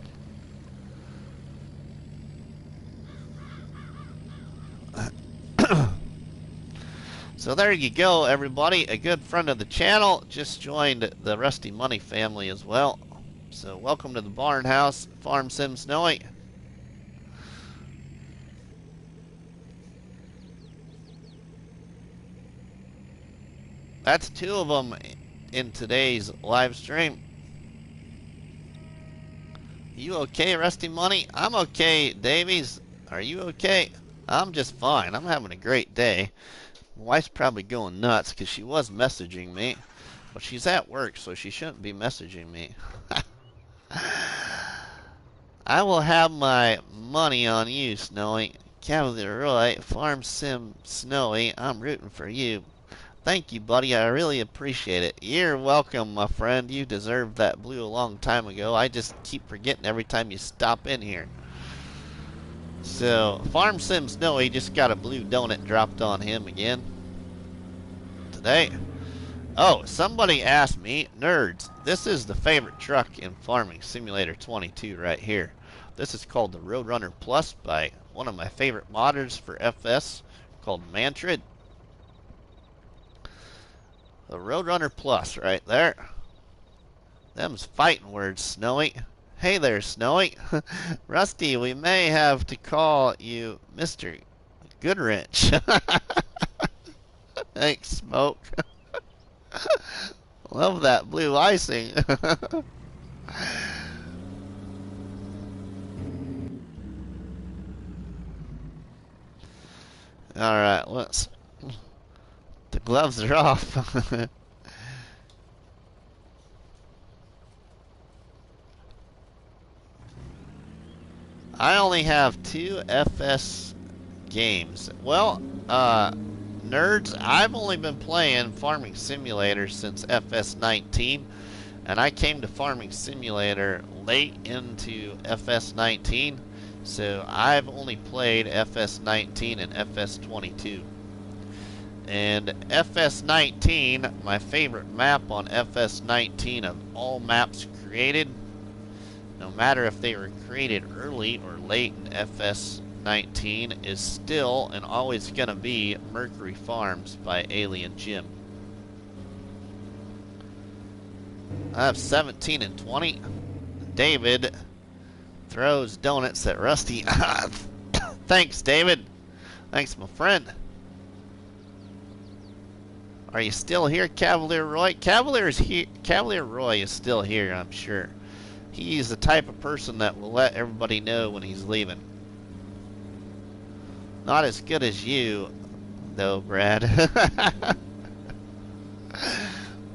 So there you go, everybody. A good friend of the channel just joined the RustyMoney family as well. So welcome to the Barn House, Farm Sim Snowy. That's two of them in today's live stream. You okay, RustyMoney? I'm okay, Davies. Are you okay? I'm just fine. I'm having a great day. My wife's probably going nuts because she was messaging me. But she's at work, so she shouldn't be messaging me. I will have my money on you, Snowy. Cavalier Roy, Farm Sim Snowy, I'm rooting for you. Thank you, buddy. I really appreciate it. You're welcome, my friend. You deserved that blue a long time ago. I just keep forgetting every time you stop in here. So, Farm Sim Snowy just got a blue donut dropped on him again today. Oh, somebody asked me, nerds, this is the favorite truck in Farming Simulator 22 right here. This is called the Roadrunner Plus by one of my favorite modders for FS called Mantrid. The Roadrunner Plus right there. Them's fighting words, Snowy. Hey there, Snowy. Rusty, we may have to call you Mr. Goodwrench. Thanks, Smoke. Love that blue icing. Alright, let's... The gloves are off. I only have 2 FS games. Well, nerds, I've only been playing Farming Simulator since FS19, and I came to Farming Simulator late into FS19, so I've only played FS19 and FS22. And FS19, my favorite map on FS19 of all maps created, no matter if they were created early or late in FS19, is still and always going to be Mercury Farms by Alien Jim. I have 17 and 20. David throws donuts at Rusty. Thanks, David. Thanks, my friend. Are you still here, Cavalier Roy? Cavalier Roy is still here, I'm sure. He's the type of person that will let everybody know when he's leaving. Not as good as you, though, Brad.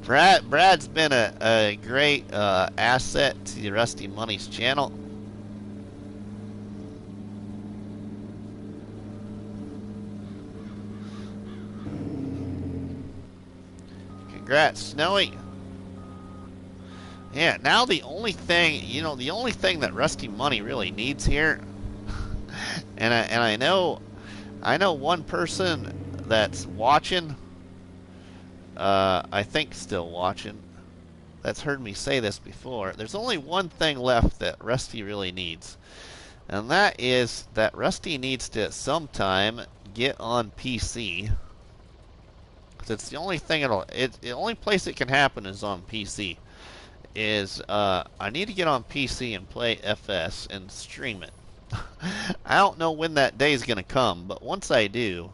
Brad's been a great asset to the RustyMoney's channel. Congrats, Snowy. Yeah, now the only thing, the only thing that RustyMoney really needs here, and I know one person that's watching, I think still watching, that's heard me say this before. There's only one thing left that Rusty really needs, and that is that Rusty needs to sometime get on PC. It's the only thing the only place it can happen is on PC. I need to get on PC and play FS and stream it. I don't know when that day is gonna come, but once I do,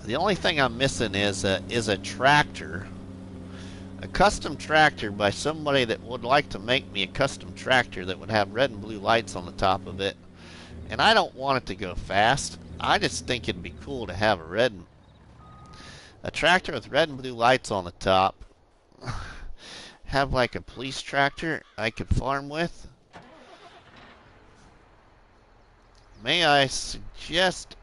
the only thing I'm missing is a tractor, a custom tractor by somebody that would like to make me a custom tractor that would have red and blue lights on the top of it. And I don't want it to go fast. I just think it'd be cool to have a tractor with red and blue lights on the top. Have like a police tractor I could farm with. May I suggest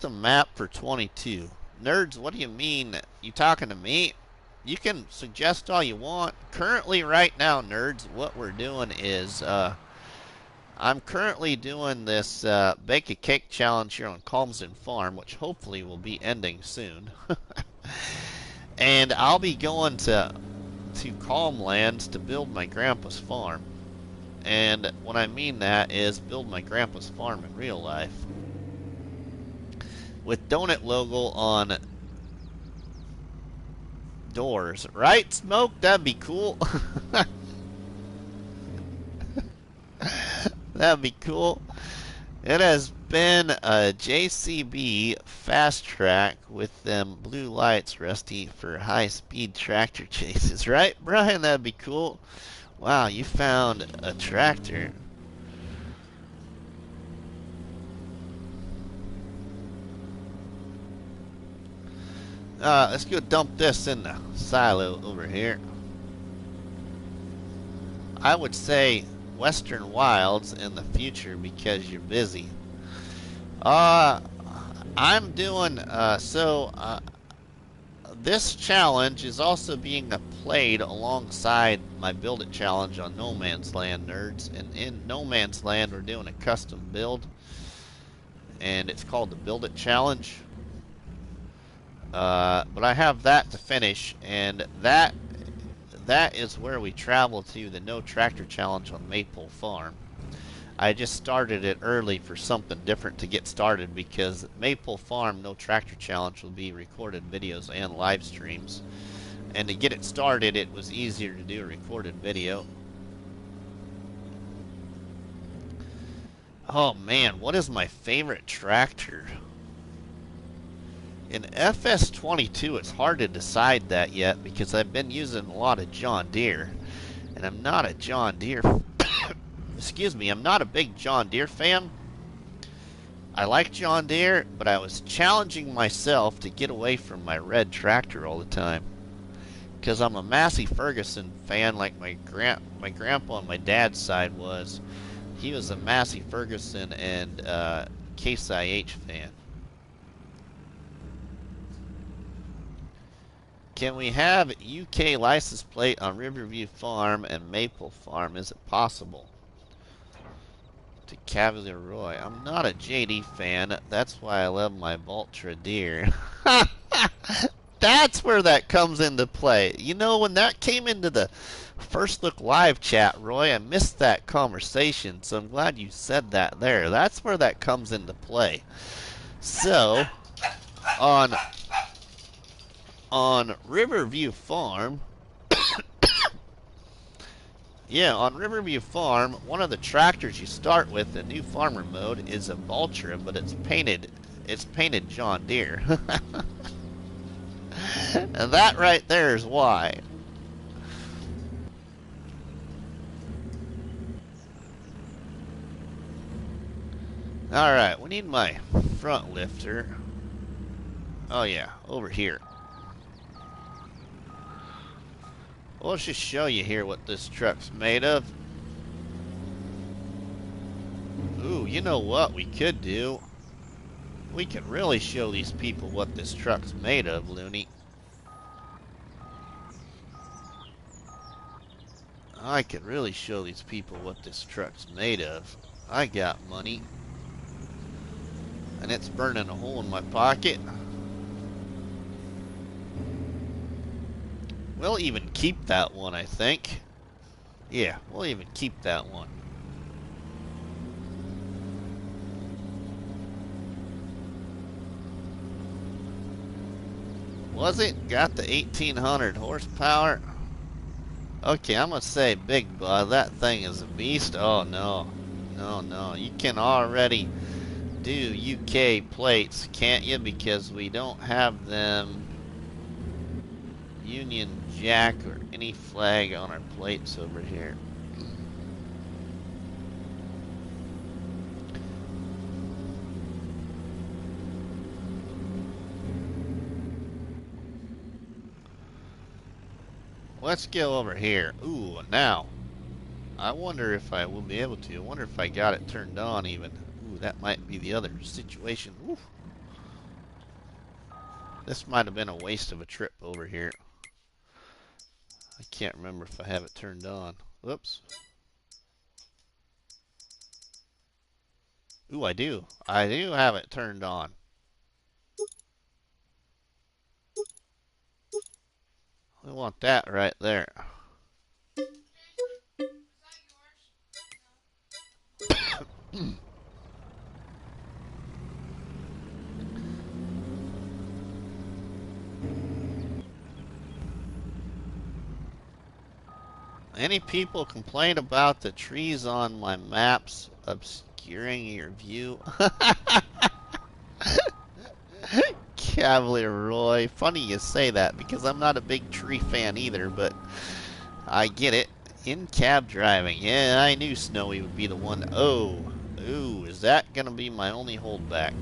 a map for 22? Nerds, what do you mean? You talking to me? You can suggest all you want. Currently, right now, nerds, what we're doing is I'm currently doing this bake a cake challenge here on Calmsden Farm, which hopefully will be ending soon. And I'll be going to Calmlands to build my grandpa's farm. And what I mean that is build my grandpa's farm in real life. With donut logo on doors. Right, Smoke? That'd be cool. That'd be cool. It has been a JCB fast track with them blue lights, Rusty, for high-speed tractor chases. Right, Brian? That'd be cool. Wow, you found a tractor. Let's go dump this in the silo over here. I would say Western Wilds in the future because you're busy. I'm doing, this challenge is also being played alongside my Build It challenge on No Man's Land, nerds. And in No Man's Land, we're doing a custom build, and it's called the Build It challenge. But I have that to finish, and that is where we travel to the No Tractor challenge on Maple Farm. I just started it early for something different to get started because Maple Farm No Tractor Challenge will be recorded videos and live streams. And to get it started, it was easier to do a recorded video. Oh man, what is my favorite tractor? In FS22, it's hard to decide that yet because I've been using a lot of John Deere. And I'm not a John Deere excuse me, I'm not a big John Deere fan. I like John Deere, but I was challenging myself to get away from my red tractor all the time. Because I'm a Massey Ferguson fan like my grandpa on my dad's side was. He was a Massey Ferguson and Case IH fan. Can we have UK license plate on Riverview Farm and Maple Farm? Is it possible? To Cavalier Roy. I'm not a JD fan. That's why I love my Valtra deer. That's where that comes into play. You know, when that came into the First Look Live chat, Roy, I missed that conversation, so I'm glad you said that there. That's where that comes into play. So, on Riverview Farm, yeah, on Riverview Farm, one of the tractors you start with in new farmer mode is a Valtra, but it's painted John Deere. And that right there is why. Alright, we need my front lifter. Oh yeah, over here. Well, let's just show you here what this truck's made of. Ooh, you know what we could do? We could really show these people what this truck's made of, Looney. I could really show these people what this truck's made of. I got money. And it's burning a hole in my pocket. We'll even keep that one, I think. Yeah, we'll even keep that one. Was it? Got the 1800 horsepower? Okay, I'm gonna say Big Bud. That thing is a beast. Oh no. No, no. You can already do UK plates, can't you? Because we don't have them Union Jack or any flag on our plates over here. Let's go over here. Ooh, now. I wonder if I will be able to. I wonder if I got it turned on even. Ooh, that might be the other situation. Ooh. This might have been a waste of a trip over here. I can't remember if I have it turned on. Whoops. Ooh, I do. I do have it turned on. We want that right there. Any people complain about the trees on my maps obscuring your view? Cavalier Roy, funny you say that because I'm not a big tree fan either, but I get it. In cab driving, yeah, I knew Snowy would be the one. Oh, ooh, is that gonna be my only holdback?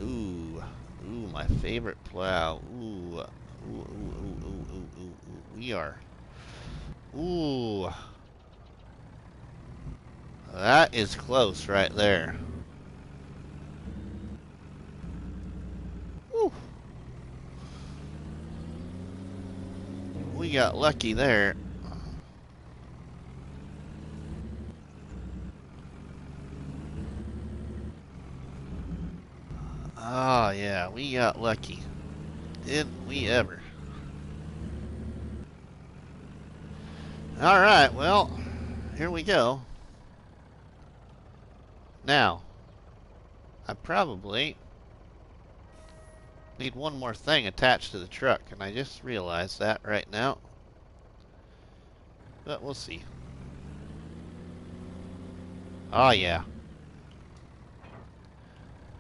Ooh, ooh, my favorite plow. Ooh, ooh, ooh, ooh, ooh, ooh, ooh. We are. Ooh, that is close right there. Ooh. We got lucky there. Oh, yeah, we got lucky. Didn't we ever? Alright, well, here we go. Now, I probably need one more thing attached to the truck, and I just realized that right now. But we'll see. Oh, yeah.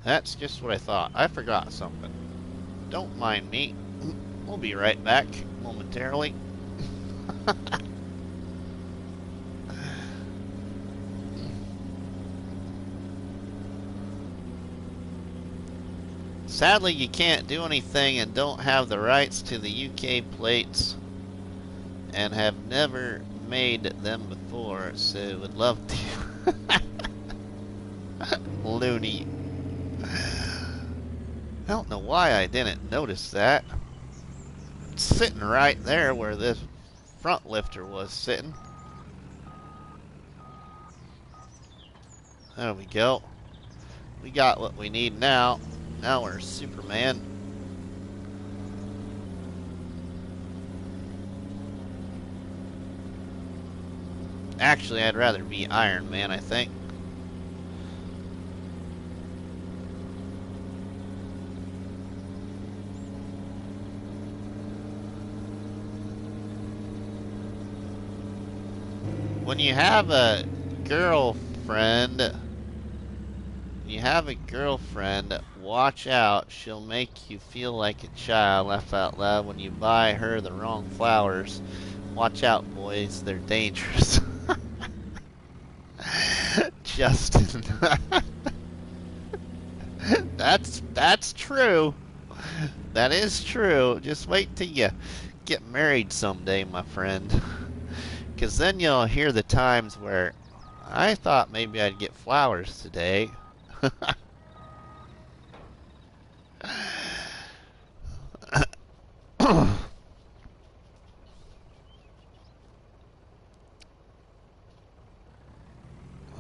That's just what I thought. I forgot something. Don't mind me. We'll be right back momentarily. Sadly, you can't do anything and don't have the rights to the UK plates and have never made them before, so would love to. Loony. I don't know why I didn't notice that. It's sitting right there where this front lifter was sitting. There we go. We got what we need now. Now we're Superman. Actually, I'd rather be Iron Man, I think. When you have a girlfriend, watch out. She'll make you feel like a child. Laugh out loud when you buy her the wrong flowers. Watch out, boys. They're dangerous. Justin. That's true. That is true. Just wait till you get married someday, my friend. Because then you'll hear the times where I thought maybe I'd get flowers today.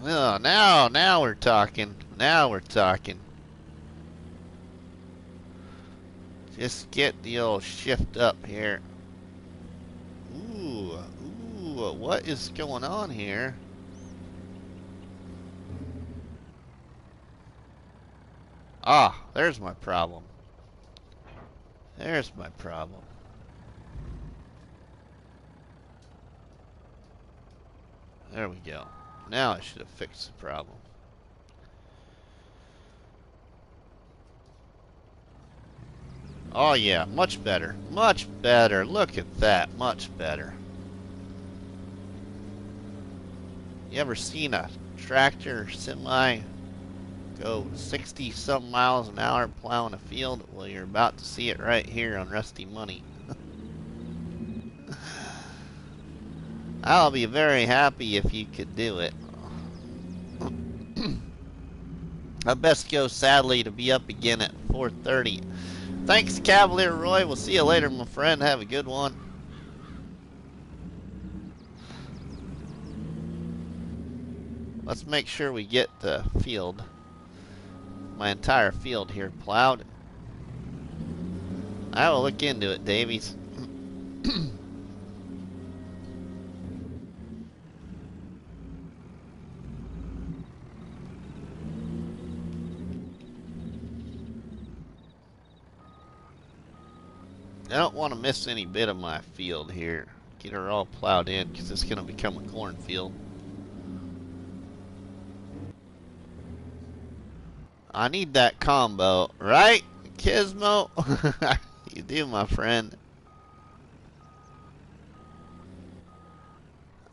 Oh, now we're talking. Now we're talking. Just get the old shift up here. Ooh, what is going on here? Ah, there's my problem. There's my problem. There we go. Now I should have fixed the problem. Oh yeah, much better. Much better. Look at that. Much better. You ever seen a tractor semi go 60-some miles an hour plowing a field? Well, you're about to see it right here on Rusty Money. I'll be very happy if you could do it. I best go, sadly, to be up again at 4:30. Thanks, Cavalier Roy. We'll see you later, my friend. Have a good one. Let's make sure we get the field, my entire field here plowed. I will look into it, Davies. I don't want to miss any bit of my field here. get her all plowed in because it's going to become a cornfield. I need that combo, right, Gizmo? You do, my friend.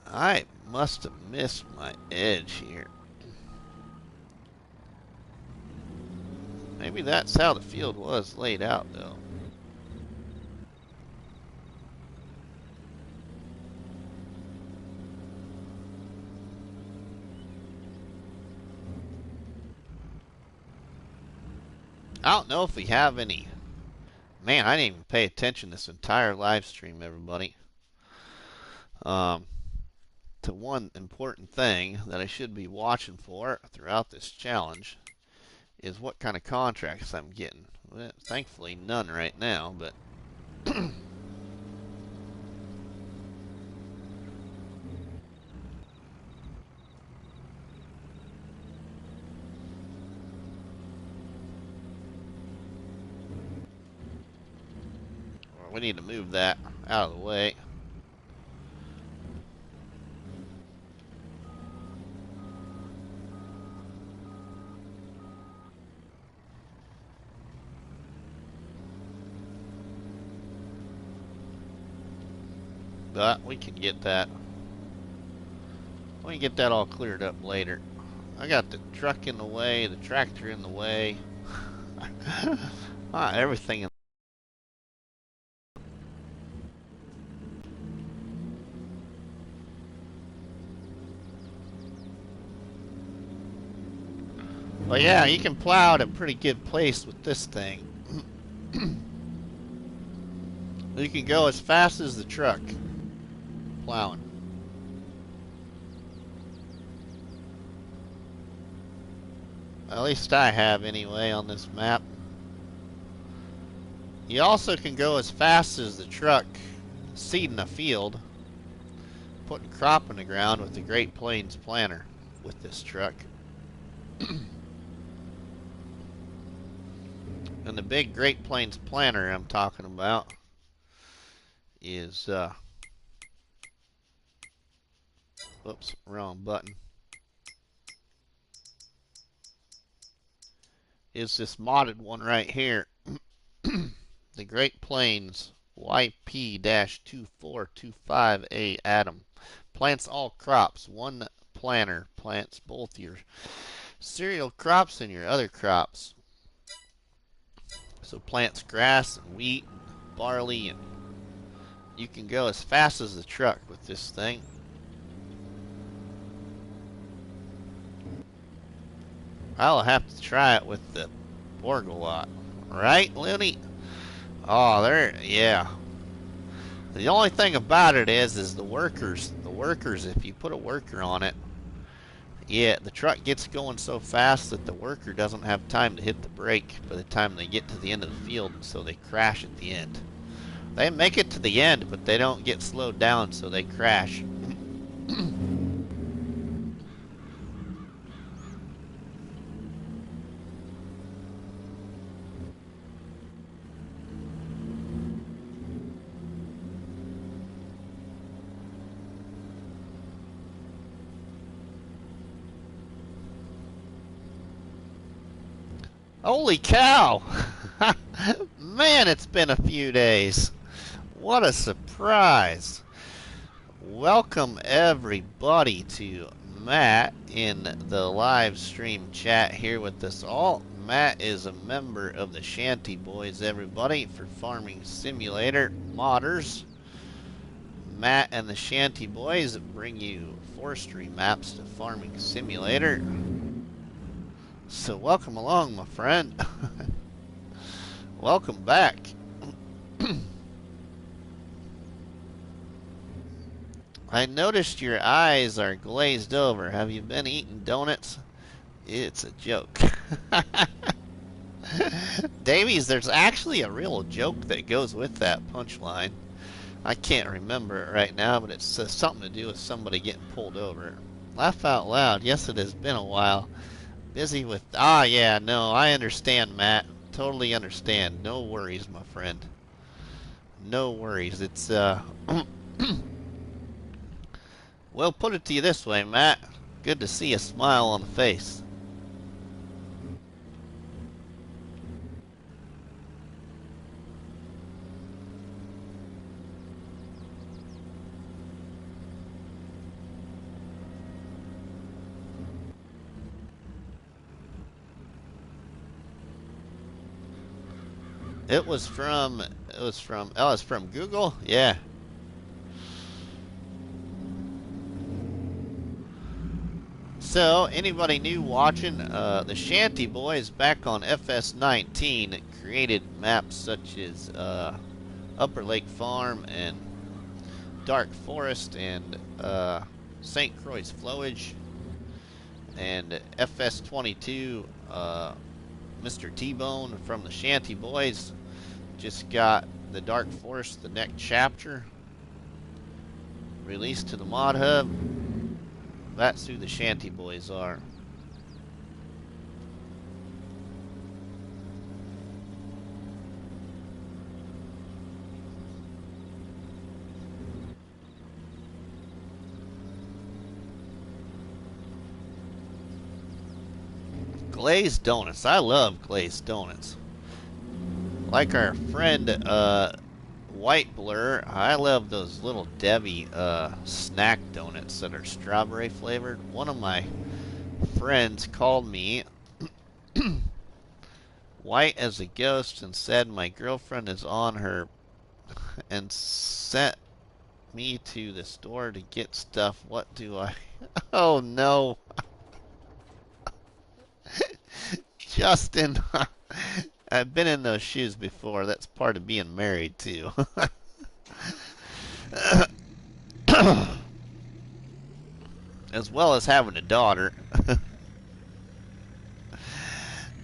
I must have missed my edge here. Maybe that's how the field was laid out, though. I don't know if we have any. Man, I didn't even pay attention this entire live stream, everybody. To one important thing that I should be watching for throughout this challenge is what kind of contracts I'm getting. Well, thankfully, none right now, but we need to move that out of the way. But we can get that. We can get that all cleared up later. I got the truck in the way, the tractor in the way. Everything in. Well, yeah, you can plow at a pretty good pace with this thing. You can go as fast as the truck plowing. At least I have anyway on this map. You also can go as fast as the truck seeding a field, putting crop in the ground with the Great Plains planter with this truck. And the big Great Plains planter I'm talking about is whoops, wrong button. Is this modded one right here. The Great Plains YP-2425A Atom. Plants all crops. One planter plants both your cereal crops and your other crops. So plants grass and wheat and barley, and you can go as fast as the truck with this thing. I'll have to try it with the Borgolot. Right, Looney? Oh, there, yeah. The only thing about it is the workers, if you put a worker on it, yeah, the truck gets going so fast that the worker doesn't have time to hit the brake by the time they get to the end of the field, and so they crash at the end. They make it to the end, but they don't get slowed down, so they crash. Holy cow! Man, it's been a few days. What a surprise. Welcome everybody to Matt in the live stream chat here with us all. Matt is a member of the Shanty Boys, everybody, for Farming Simulator modders. Matt and the Shanty Boys bring you forestry maps to Farming Simulator. So welcome along, my friend. Welcome back. I noticed your eyes are glazed over. Have you been eating donuts? It's a joke. Davies, there's actually a real joke that goes with that punchline. I can't remember it right now, but it's something to do with somebody getting pulled over. Laugh out loud. Yes, it has been a while. Busy with... Ah, yeah, no, I understand, Matt. Totally understand. No worries, my friend. No worries. It's, Well, put it to you this way, Matt. Good to see a smile on the face. Oh, it's from Google? Yeah. So, anybody new watching? The Shanty Boys back on FS19 created maps such as Upper Lake Farm and Dark Forest and St. Croix Flowage and FS22. Mr. T-Bone from the Shanty Boys just got the Dark Forest, the next chapter, released to the mod hub. That's who the Shanty Boys are. Glazed donuts. I love glazed donuts. Like our friend White Blur, I love those little Debbie snack donuts that are strawberry flavored. One of my friends called me white as a ghost and said my girlfriend is on her and sent me to the store to get stuff. What do I... Oh no. Justin, I've been in those shoes before. That's part of being married too. As well as having a daughter.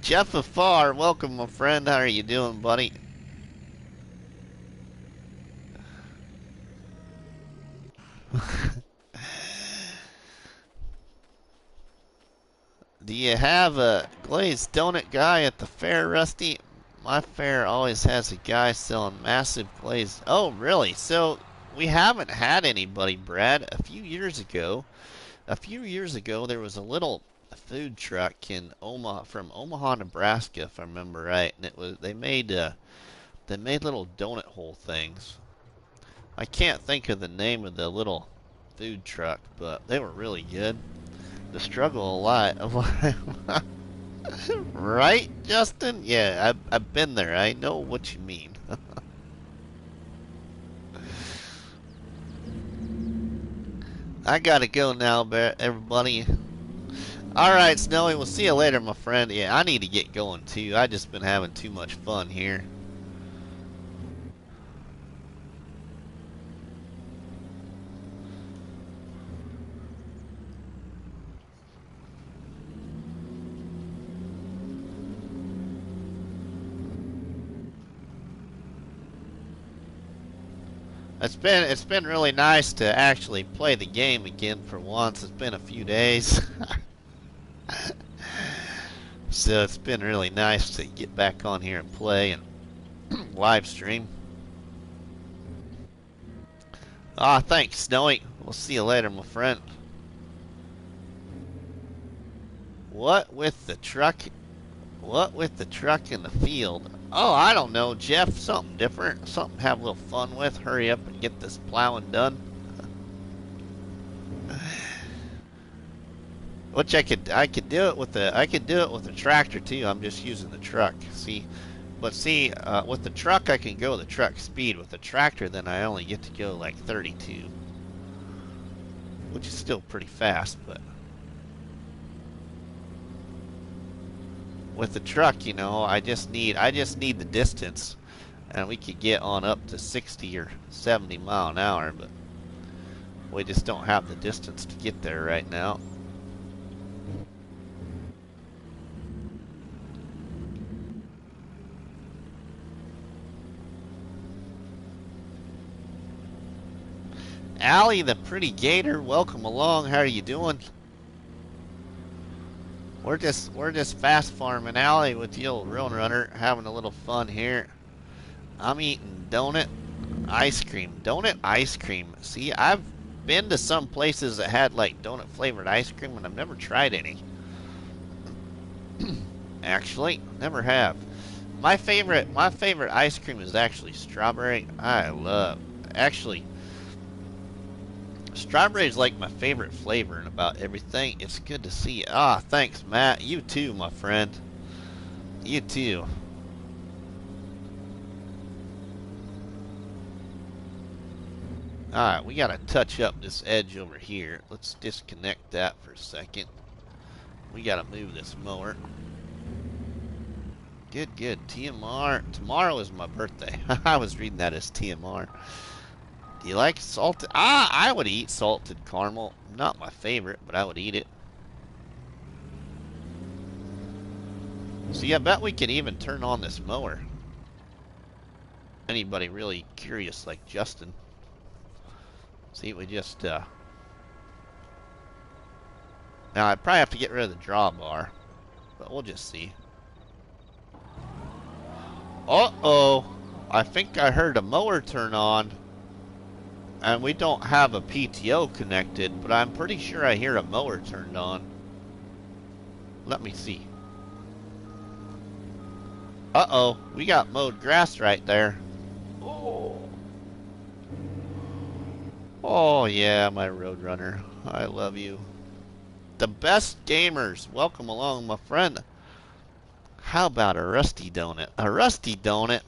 Jeff Afar, welcome my friend. How are you doing, buddy? Do you have a glazed donut guy at the fair, Rusty? My fair always has a guy selling massive glazed... Oh, really? So, we haven't had anybody, Brad. A few years ago, there was a little food truck in from Omaha, Nebraska, if I remember right. And they made little donut hole things. I can't think of the name of the little food truck, but they were really good. The struggle a lot. Right, Justin? Yeah, I've been there. I know what you mean. I gotta go now, everybody. Alright, Snowy, we'll see you later, my friend. Yeah, I need to get going too. I just been having too much fun here. It's been really nice to actually play the game again for once. It's been a few days. So it's been really nice to get back on here and play and live stream. Ah, thanks, Snowy. We'll see you later, my friend. What with the truck? What with the truck in the field? Oh, I don't know, Jeff. Something different. Something to have a little fun with. Hurry up and get this plowing done. Which I could do it with the tractor too. I'm just using the truck. See, but see, with the truck I can go the truck speed. With the tractor, then I only get to go like 32, which is still pretty fast. But with the truck, you know, I just need the distance, and we could get on up to 60 or 70 mile an hour, but we just don't have the distance to get there right now. Allie, the pretty gator, welcome along. How are you doing? We're just fast farming, Allie, with the old Roan Runner, having a little fun here. I'm eating donut ice cream. See, I've I've been to some places that had like donut flavored ice cream, and I've never tried any. Actually, never have. My favorite ice cream is actually strawberry. Actually, strawberry is like my favorite flavor in about everything. It's good to see you. Ah, thanks, Matt. You too, my friend. You too. Alright, we gotta touch up this edge over here. Let's disconnect that for a second. We gotta move this mower. Good, good. TMR. Tomorrow is my birthday. I was reading that as TMR. Do you like salted? Ah, I would eat salted caramel. Not my favorite, but I would eat it. See, I bet we could even turn on this mower. Anybody really curious like Justin. See, we just, now I'd probably have to get rid of the drawbar, but we'll just see. Uh-oh, I think I heard a mower turn on, and we don't have a PTO connected, but I'm pretty sure I hear a mower turned on. Let me see. Uh-oh, we got mowed grass right there. Oh yeah, my Roadrunner. I love you. The best gamers. Welcome along, my friend. How about a rusty donut? A rusty donut?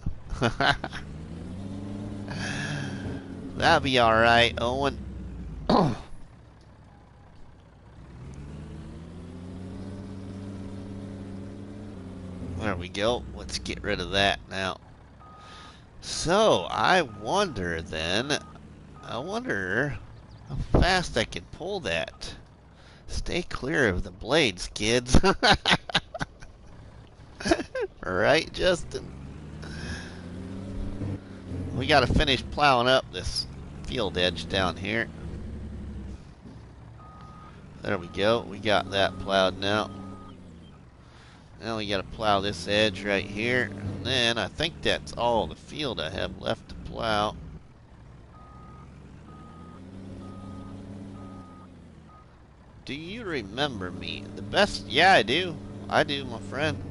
That'd be alright, Owen. There we go. Let's get rid of that now. So, I wonder how fast I can pull that. Stay clear of the blades, kids. Right, Justin? We gotta finish plowing up this field edge down here. There we go. We got that plowed now. Now we gotta plow this edge right here. And then I think that's all the field I have left to plow. Do you remember me? The best? Yeah, I do. I do, my friend.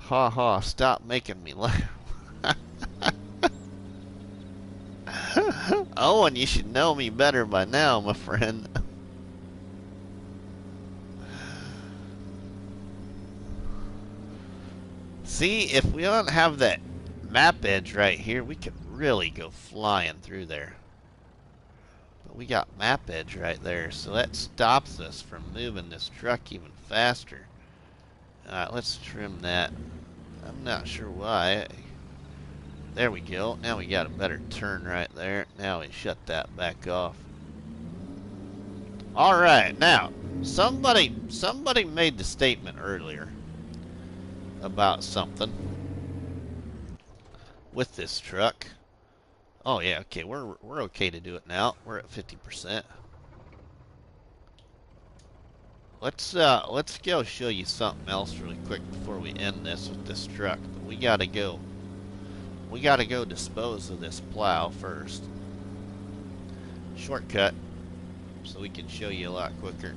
Ha ha, stop making me laugh. Owen, you should know me better by now, my friend. See, if we don't have that map edge right here, we could really go flying through there. But we got map edge right there, so that stops us from moving this truck even faster. Alright, let's trim that. I'm not sure why. There we go. Now we got a better turn right there. Now we shut that back off. Alright, now, somebody made the statement earlier about something with this truck. Oh yeah, okay, we're okay to do it now. We're at 50%. Let's go show you something else really quick before we end this with this truck. But we gotta go dispose of this plow first. Shortcut, so we can show you a lot quicker.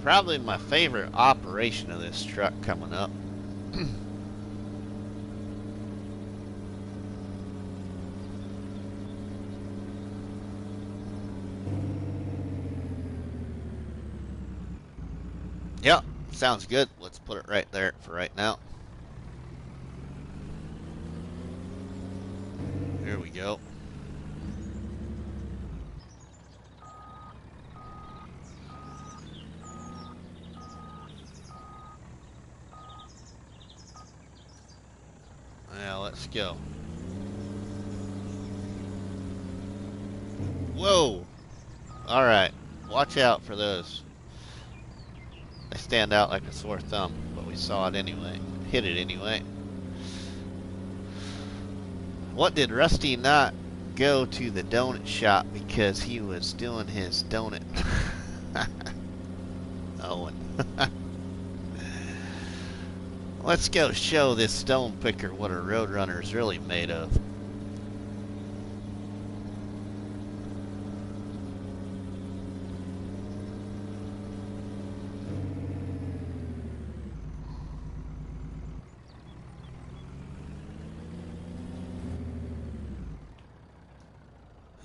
Probably my favorite operation of this truck coming up. Yep, sounds good. Let's put it right there for right now. Here we go. Now let's go. Whoa! Alright, watch out for those. They stand out like a sore thumb, but we saw it anyway. Hit it anyway. What did Rusty not go to the donut shop because he was doing his donut? Owen. Let's go show this stone picker what a roadrunner is really made of.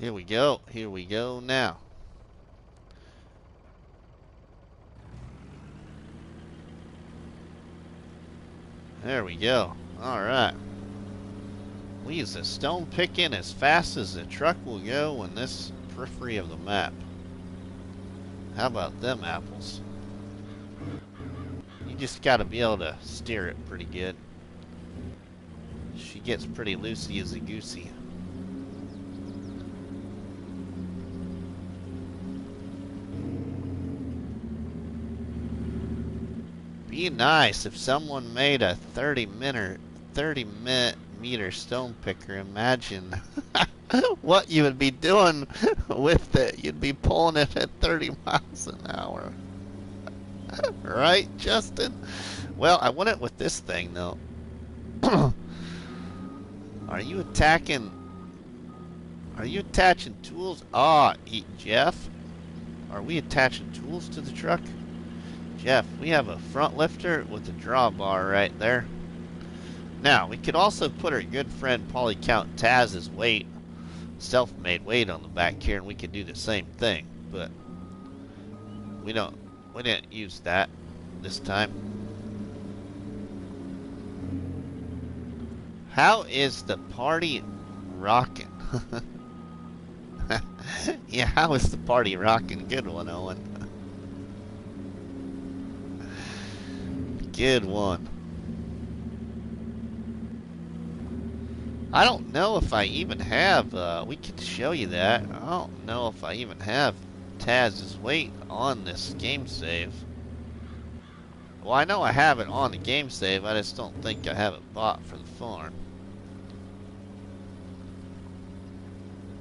Here we go. Here we go now. There we go. Alright. We use the stone picking as fast as the truck will go in this periphery of the map. How about them apples? You just gotta be able to steer it pretty good. She gets pretty loosey as a goosey. Be nice if someone made a 30 meter stone picker. Imagine what you would be doing with it. You'd be pulling it at 30 miles an hour. Right, Justin? Well, I wouldn't with this thing, though. Are you attaching tools? Ah, Jeff. Are we attaching tools to the truck? Jeff, we have a front lifter with a drawbar right there. Now, we could also put our good friend Polycount Taz's weight, self-made weight on the back here, and we could do the same thing, but we didn't use that this time. How is the party rocking? Yeah, how is the party rocking? Good one, Owen. Good one. I don't know if I even have, we can show you that. I don't know if I even have Taz's weight on this game save. Well, I know I have it on the game save, I just don't think I have it bought for the farm.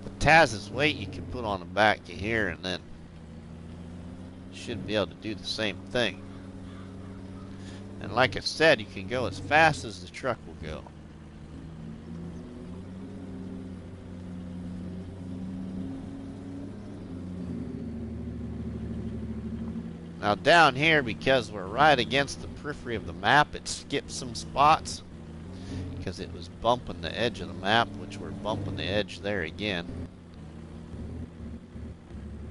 But Taz's weight you can put on the back of here and then should be able to do the same thing. And like I said, you can go as fast as the truck will go. Now down here, because we're right against the periphery of the map, it skipped some spots because it was bumping the edge of the map, which we're bumping the edge there again.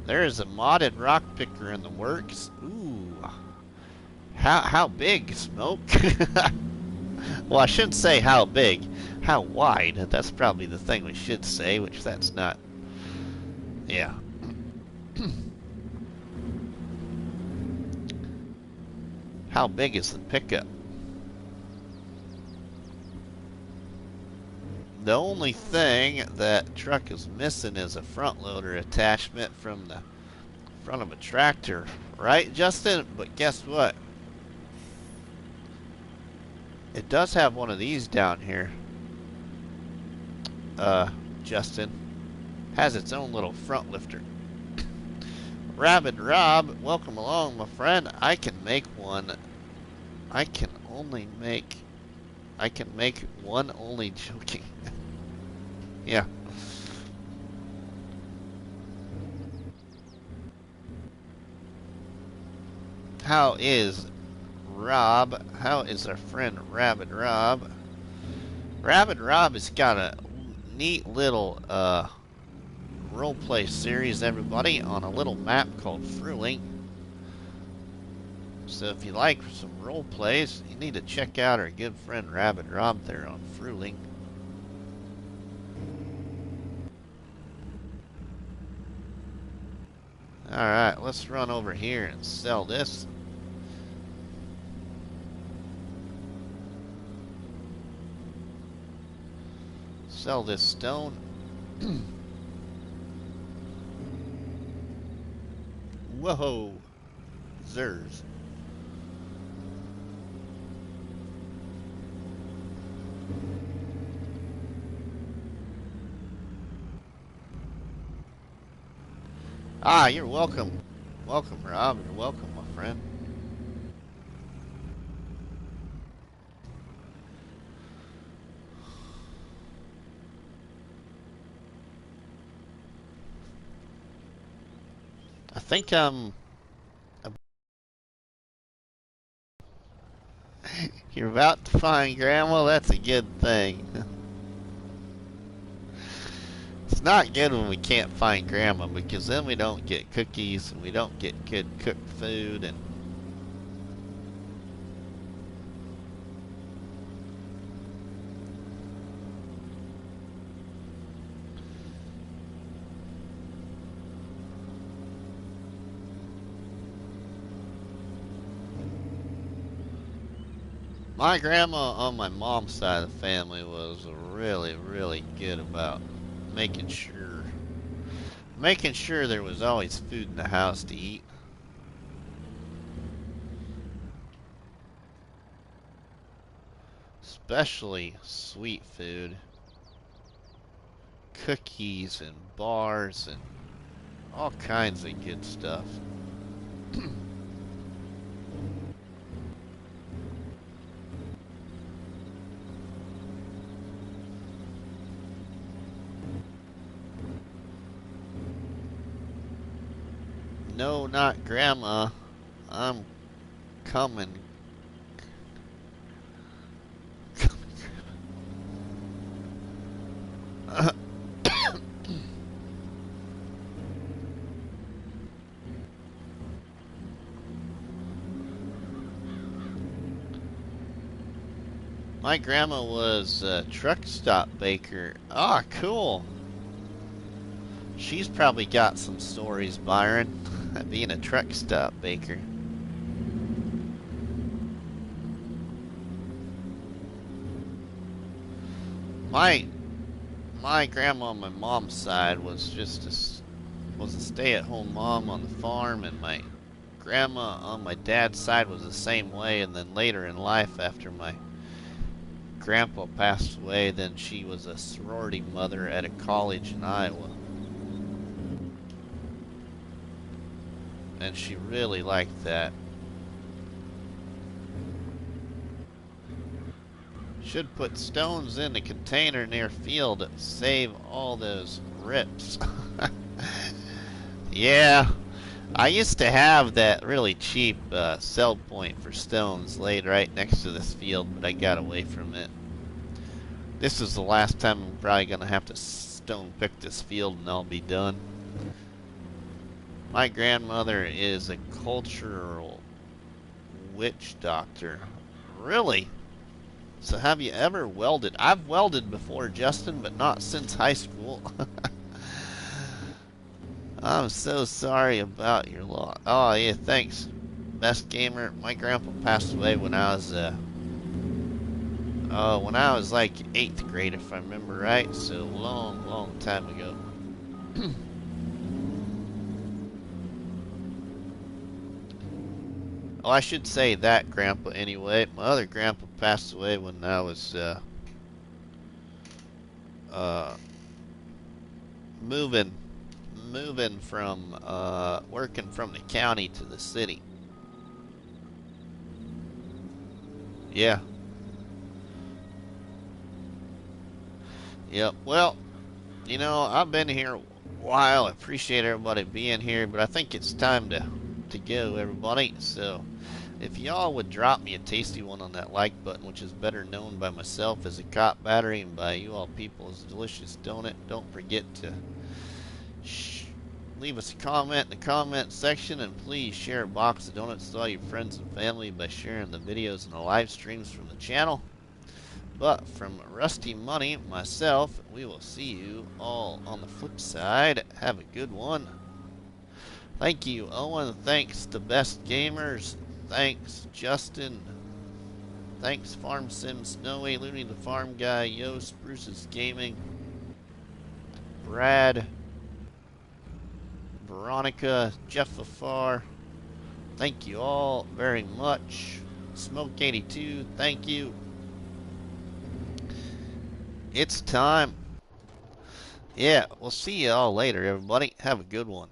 There is a modded rock picker in the works. Ooh. How big, Smoke? Well, I shouldn't say how big. How wide? That's probably the thing we should say, which that's not. Yeah. How big is the pickup? The only thing that truck is missing is a front loader attachment from the front of a tractor. Right, Justin? But guess what? It does have one of these down here. Justin. Has its own little front lifter. Rabid Rob, welcome along, my friend. I can make one. I can make one only joking. Yeah. How is Rob? How is our friend Rabid Rob? Rabid Rob has got a neat little roleplay series, everybody, on a little map called Plowing. So if you like some roleplays, you need to check out our good friend Rabid Rob there on Plowing. Alright, let's run over here and sell this. Sell this stone. Whoa, Zers. Ah, you're welcome. Welcome, Rob. You're welcome, my friend. I think you're about to find Grandma. That's a good thing. It's not good when we can't find Grandma, because then we don't get cookies and we don't get good cooked food. And my grandma on my mom's side of the family was really, really good about making sure there was always food in the house to eat. Especially sweet food. Cookies and bars and all kinds of good stuff. No, not Grandma. I'm coming. My grandma was a truck stop baker. Ah, cool. She's probably got some stories, Byron, being a truck stop baker. My grandma on my mom's side was was a stay-at-home mom on the farm, and my grandma on my dad's side was the same way. And then later in life, after my grandpa passed away, then she was a sorority mother at a college in Iowa. And she really liked that. Should put stones in a container near field to save all those rips. Yeah, I used to have that really cheap sell point for stones laid right next to this field, but I got away from it. This is the last time I'm probably going to have to stone pick this field, and I'll be done. My grandmother is a cultural witch doctor. Really? So have you ever welded? I've welded before, Justin, but not since high school. I'm so sorry about your loss. Oh, yeah, thanks, Best Gamer. My grandpa passed away when I was like 8th grade, if I remember right. So long, long time ago. Oh, I should say that grandpa anyway. My other grandpa passed away when I was moving from working from the county to the city. Yeah. Yep. Well, you know, I've been here a while. I appreciate everybody being here, but I think it's time to go, everybody. So if y'all would drop me a tasty one on that like button, which is better known by myself as a cop battery and by you all people as a delicious donut. Don't forget to leave us a comment in the comment section, and please share a box of donuts with all your friends and family by sharing the videos and the live streams from the channel. But from Rusty Money, myself, we will see you all on the flip side. Have a good one. Thank you, Owen. Thanks to Best Gamers. Thanks, Justin. Thanks, Farm Sim Snowy, Looney the Farm Guy, Yo, Spruce's Gaming, Brad, Veronica, Jeff Afar. Thank you all very much. Smoke82, thank you. It's time. Yeah, we'll see you all later, everybody. Have a good one.